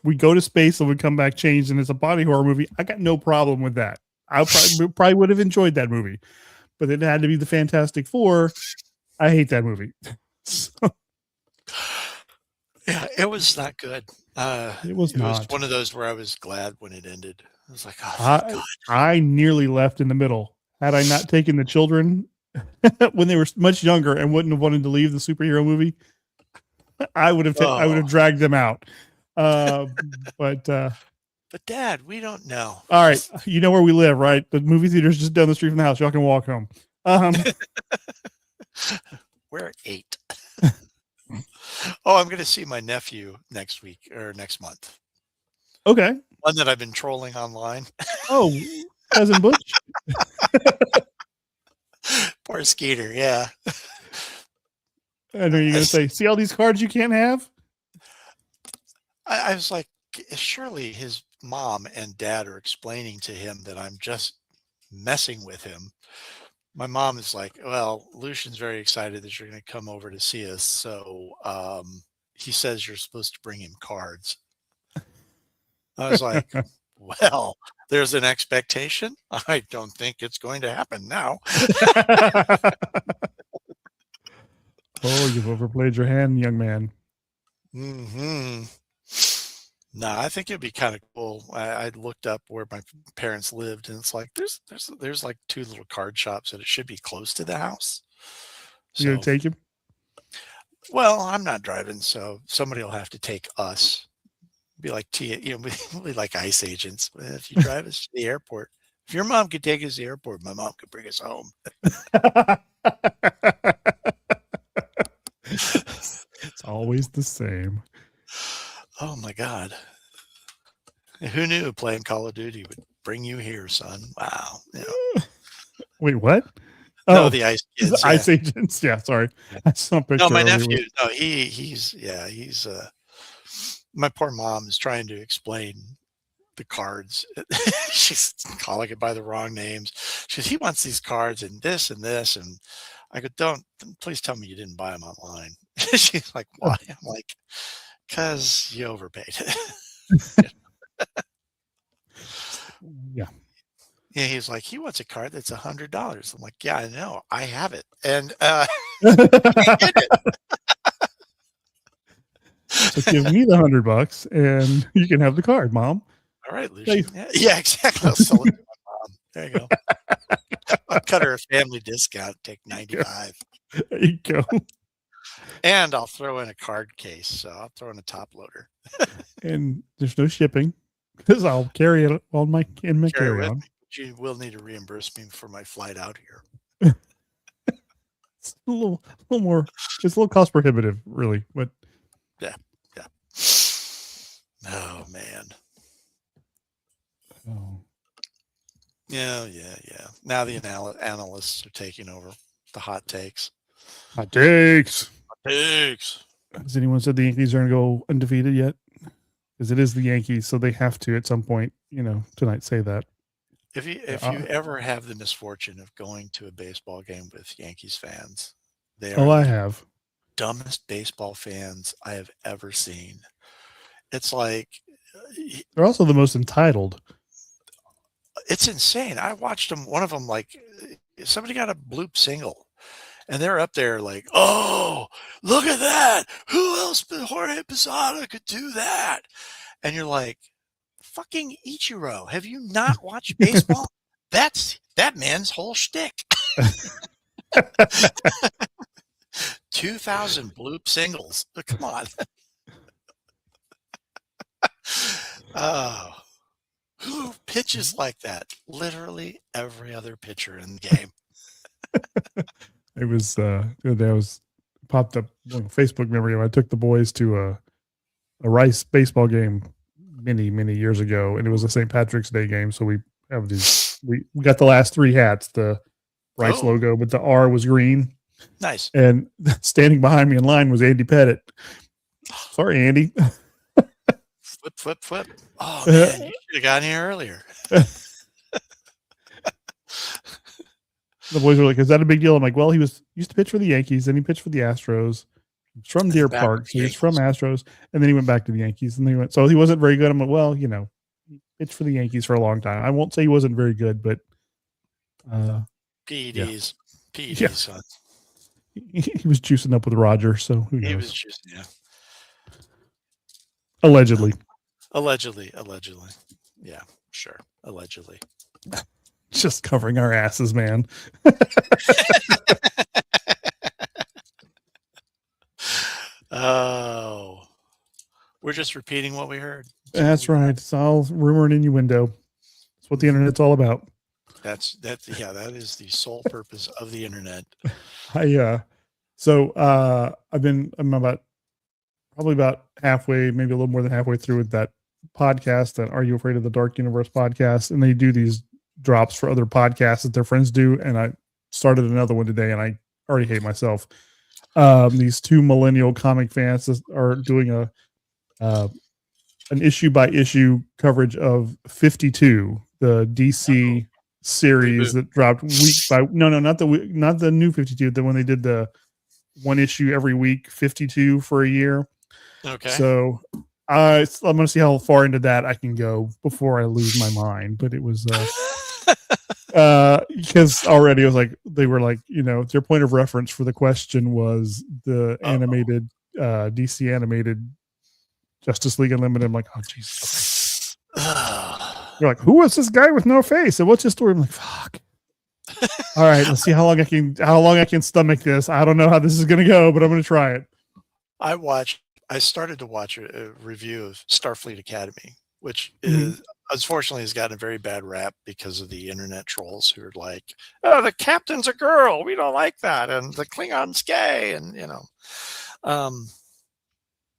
we go to space and we come back changed and it's a body horror movie, I got no problem with that. I probably would have enjoyed that movie. But it had to be the Fantastic Four. I hate that movie. Yeah, it was not good. It was one of those where I was glad when it ended. I was like, I nearly left in the middle. Had I not taken the children when they were much younger and wouldn't have wanted to leave the superhero movie, I would have dragged them out. But Dad, we don't know. All right, you know where we live, right? The movie theater's just down the street from the house. Y'all can walk home. We're 8. Oh, I'm going to see my nephew next week or next month. Okay. One that I've been trolling online. Oh, Cousin Butch. Poor Skeeter, yeah. I know you're going to say, see all these cards you can't have? I was like, surely his mom and dad are explaining to him that I'm just messing with him. My mom is like, well, Lucian's very excited that you're going to come over to see us. So he says you're supposed to bring him cards. I was like, well, there's an expectation. I don't think it's going to happen now. Oh, you've overplayed your hand, young man. Mm-hmm. No, I think it'd be kind of cool. I looked up where my parents lived, and it's like there's like 2 little card shops, and it should be close to the house. So, you gonna take him? Well, I'm not driving, so somebody will have to take us. Be like be like ICE agents. If you drive us to the airport, if your mom could take us to the airport, my mom could bring us home. It's always the same. Oh my God. Who knew playing Call of Duty would bring you here, son? Wow. Yeah. Wait, what? No, the ICE kids. The ICE agents. Yeah, sorry. I saw a picture. No, my nephew. No, he's my poor mom is trying to explain the cards. She's calling it by the wrong names. She says, he wants these cards and this and this. And I go, please tell me you didn't buy them online. She's like, why? I'm like, because you overpaid. Yeah. Yeah, he's like, he wants a card that's $100. I'm like, yeah, I know, I have it, and so give me the $100 and you can have the card, Mom. All right, Lucian. Yeah, exactly. I'll sell it to my mom. There you go. I'll cut her a family discount, take $95. There you go. And I'll throw in a card case. So I'll throw in a top loader. And there's no shipping because I'll carry it on my Carry it with carry-on. me. But you will need to reimburse me for my flight out here. It's a little more. It's a little cost prohibitive, really. But yeah. Oh man. Oh. Yeah. Now the analysts are taking over the hot takes. Hot takes. Has anyone said the Yankees are going to go undefeated yet? Because it is the Yankees, so they have to at some point, tonight say that. If you ever have the misfortune of going to a baseball game with Yankees fans, they are I have dumbest baseball fans I have ever seen. It's like they're also the most entitled. It's insane. I watched them. One of them, like somebody got a bloop single, and they're up there like, "Oh, look at that! Who else but Jorge Posada could do that?" And you're like, "Fucking Ichiro, have you not watched baseball? That's that man's whole shtick." 2,000 bloop singles. Come on. Oh. Who pitches like that? Literally every other pitcher in the game. It was that was popped up on Facebook memory. I took the boys to a Rice baseball game many years ago, and it was a St. Patrick's Day game. So we have these. We got the last 3 hats, the Rice logo, but the R was green. Nice. And standing behind me in line was Andy Pettit. Sorry, Andy. Flip. Oh, man, you should have gotten here earlier. The boys were like, "Is that a big deal?" I'm like, "Well, he used to pitch for the Yankees, then he pitched for the Astros. He's from Deer Park, so he's from Astros, and then he went back to the Yankees, and then he went. So he wasn't very good." I'm like, "Well, he pitched for the Yankees for a long time. I won't say he wasn't very good, but PEDs, son. He was juicing up with Roger, so who knows? He was juicing, yeah. Allegedly. Yeah, sure. Allegedly. Just covering our asses, man. Oh, we're just repeating what we heard. That's right. It's all rumor and innuendo. That's what the internet's all about. That is the sole purpose of the internet. I'm probably about halfway, maybe a little more than halfway through with that podcast, that Are You Afraid of the Dark Universe podcast, and they do these drops for other podcasts that their friends do, and I started another one today, and I already hate myself. These 2 millennial comic fans are doing an issue by issue coverage of 52, the DC series that dropped week by not the new 52, the when they did the 1 issue every week, 52 for a year. Okay. So I'm going to see how far into that I can go before I lose my mind. But it was because already it was like, they were like, their point of reference for the question was the animated DC animated Justice League Unlimited. I'm like, oh Jesus Christ. You're like, who was this guy with no face? And what's his story? I'm like, fuck. All right, let's see how long I can stomach this. I don't know how this is going to go, but I'm going to try it. I started to watch a review of Starfleet Academy, which is unfortunately has gotten a very bad rap because of the internet trolls who are like, "Oh, the captain's a girl. We don't like that," and the Klingon's gay, and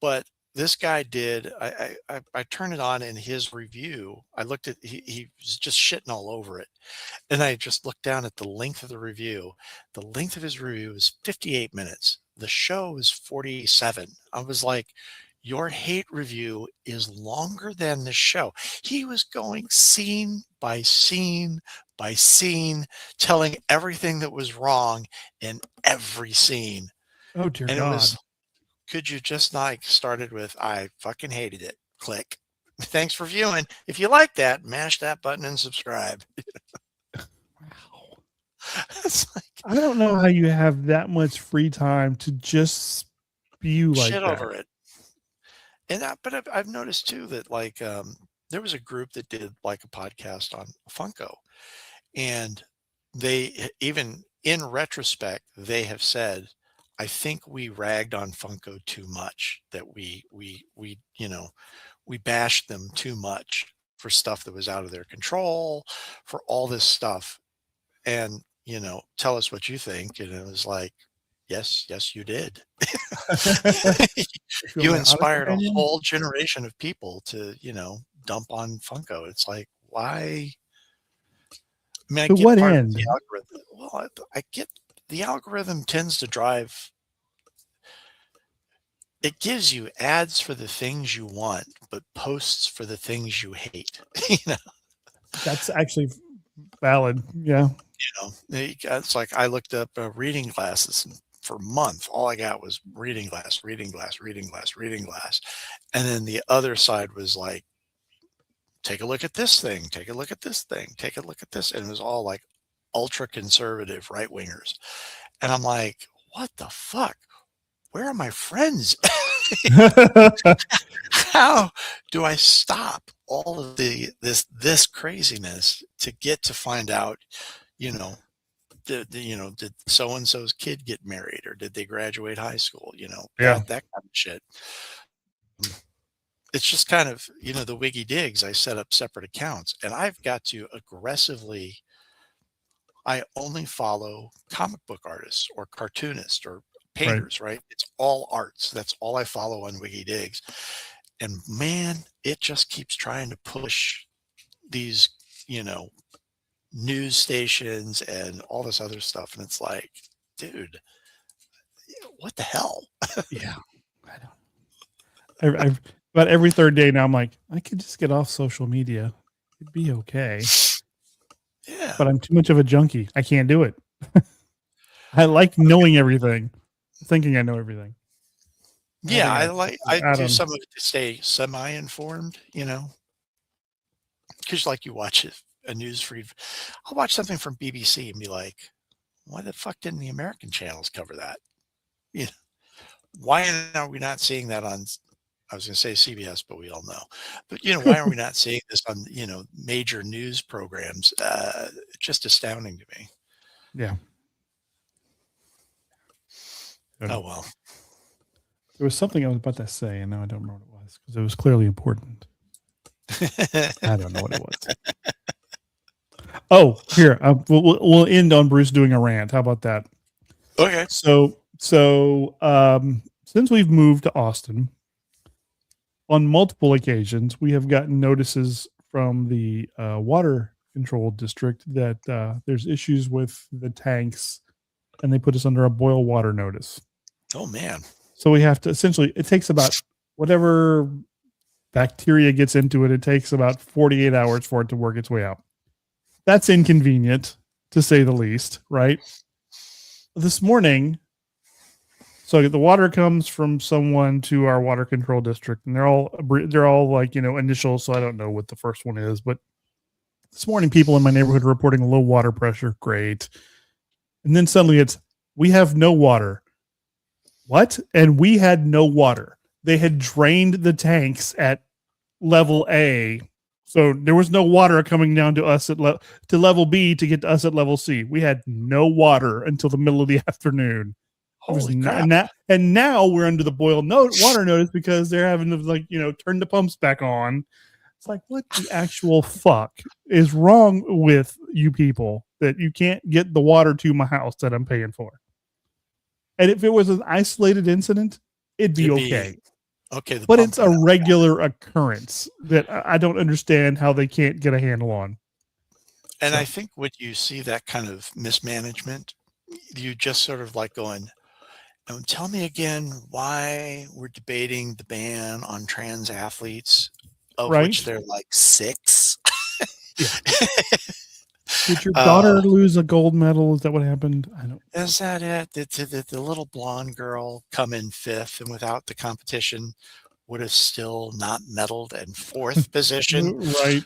But this guy did. I turned it on in his review. I looked at he was just shitting all over it, and I just looked down at the length of the review. The length of his review is 58 minutes. The show is 47. I was like, your hate review is longer than the show. He was going scene by scene by scene, telling everything that was wrong in every scene. Oh, dear God. Could you just not started with, I fucking hated it. Click. Thanks for viewing. If you like that, mash that button and subscribe. It's like, I don't know how you have that much free time to just spew like shit that. Over it. And but I've noticed too that there was a group that did like a podcast on Funko, and they, even in retrospect, they have said, I think we ragged on Funko too much, that we bashed them too much for stuff that was out of their control, for all this stuff. And, tell us what you think. And it was like, yes, yes, you did. If you want You my honest inspired a opinion, whole generation of people to, dump on Funko. It's like, why? I mean, I to get what part of end? the algorithm. Well, I get the algorithm tends to drive. It gives you ads for the things you want, but posts for the things you hate. you know, That's actually valid. Yeah. it's like I looked up reading glasses, and for a month, all I got was reading glass, reading glass, reading glass, reading glass, and then the other side was like, take a look at this thing, take a look at this thing, take a look at this, and it was all like ultra conservative right wingers, and I'm like, what the fuck? Where are my friends? How do I stop all of this craziness to get to find out, you know, did so and so's kid get married, or did they graduate high school? Yeah. That kind of shit. It's just kind of, the Wiggy Digs. I set up separate accounts, and I've got to aggressively. I only follow comic book artists or cartoonists or Right. painters, right? It's all arts. That's all I follow on Wiggy Digs. And man, it just keeps trying to push these, news stations and all this other stuff. And it's like, dude, what the hell? Yeah. I don't. I've about every third day now. I'm like, I could just get off social media. It'd be okay. Yeah. But I'm too much of a junkie. I can't do it. I like knowing everything, thinking I know everything. Yeah, I do some of it to stay semi-informed, because like you watch a news feed. I'll watch something from BBC and be like, why the fuck didn't the American channels cover that? Why are we not seeing that on? I was going to say CBS, but we all know. But why are we not seeing this on major news programs? Just astounding to me. Yeah. Oh well. There was something I was about to say, and now I don't remember what it was because it was clearly important. I don't know what it was. Oh, here we'll end on Bruce doing a rant. How about that? Okay. So since we've moved to Austin, on multiple occasions we have gotten notices from the water control district that there's issues with the tanks, and they put us under a boil water notice. Oh man. So we have to essentially, it takes about whatever bacteria gets into it, it takes about 48 hours for it to work its way out. That's inconvenient, to say the least, right? This morning, so the water comes from someone to our water control district, and they're all like, initials, so I don't know what the first one is, but this morning people in my neighborhood are reporting low water pressure. Great. And then suddenly we have no water. What? And we had no water. They had drained the tanks at level A. So there was no water coming down to us at to level B to get to us at level C. We had no water until the middle of the afternoon. Holy crap. And now we're under the water notice because they're having to turn the pumps back on. It's like, what the actual fuck is wrong with you people that you can't get the water to my house that I'm paying for? And if it was an isolated incident, it'd be okay. Okay. But it's a regular occurrence that I don't understand how they can't get a handle on. And I think when you see that kind of mismanagement, you just sort of like going, tell me again why we're debating the ban on trans athletes, of which they're like 6. Yeah. Did your daughter lose a gold medal? Is that what happened? I don't. Is that it? Did the little blonde girl come in 5th, and without the competition would have still not medaled in 4th position? Right.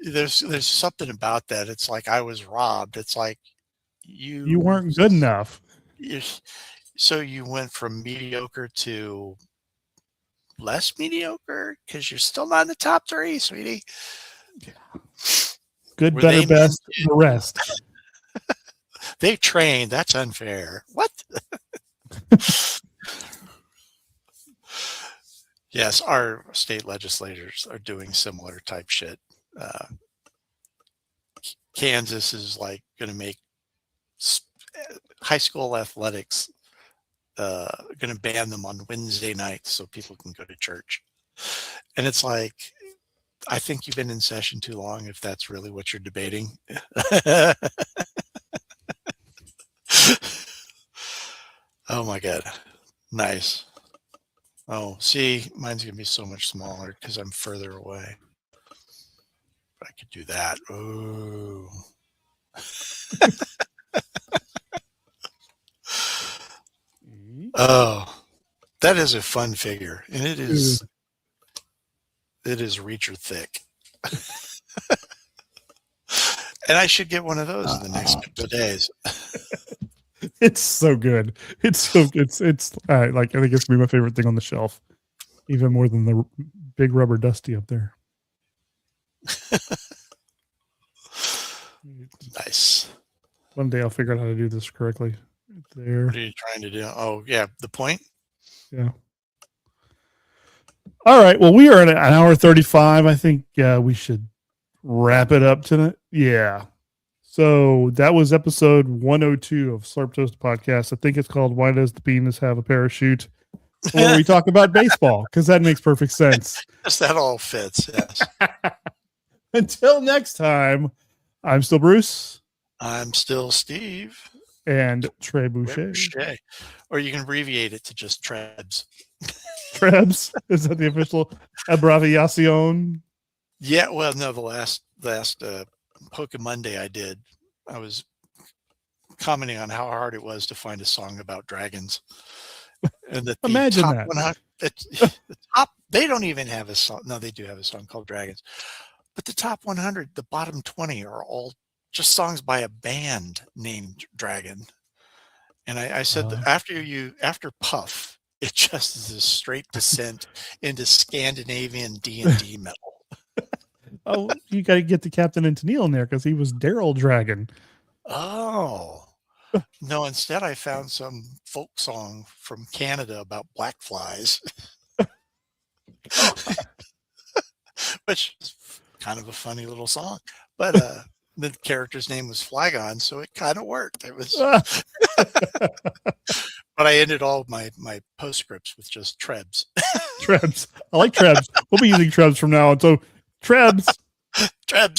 There's something about that. It's like I was robbed. It's like you weren't good enough. So you went from mediocre to less mediocre because you're still not in the top 3, sweetie. Good, better, best, the rest. They trained. That's unfair. What? Yes, our state legislators are doing similar type shit. Kansas is like going to make high school athletics going to ban them on Wednesday nights so people can go to church. And it's like, I think you've been in session too long if that's really what you're debating. Oh my God. Nice. Oh, see, mine's going to be so much smaller because I'm further away. But I could do that. Oh. Oh, that is a fun figure. And it is reacher thick. And I should get one of those in the next couple of days. It's so good. It's like I think it's gonna be my favorite thing on the shelf, even more than the big rubber Dusty up there. Nice. One day I'll figure out how to do this correctly. Right there. What are you trying to do? Oh yeah, the point. Yeah. All right. Well, we are at an hour 35. I think we should wrap it up tonight. Yeah. So that was episode 102 of Slurp Toast Podcast. I think it's called "Why Does the Penis Have a Parachute?" Where we talk about baseball, because that makes perfect sense. Yes, that all fits. Yes. Until next time, I'm still Bruce. I'm still Steve. And Trey Boucher. Or you can abbreviate it to just Trebs. Trebs? Is that the official abbreviation? Yeah, well, no, the last Poke Monday I was commenting on how hard it was to find a song about dragons. And that imagine that. The top, they don't even have a song. No, they do have a song called Dragons. But the top 100, the bottom 20 are all just songs by a band named Dragon. And I said that after Puff, it just is a straight descent into Scandinavian D&D metal. Oh, you got to get the Captain and Tennille in there because he was Daryl Dragon. Oh. No, instead I found some folk song from Canada about black flies. Which is kind of a funny little song. But the character's name was Flygon, so it kind of worked. It was but I ended all of my postscripts with just Trebs. Trebs. I like Trebs. We'll be using Trebs from now on. So Trebs. Trebs.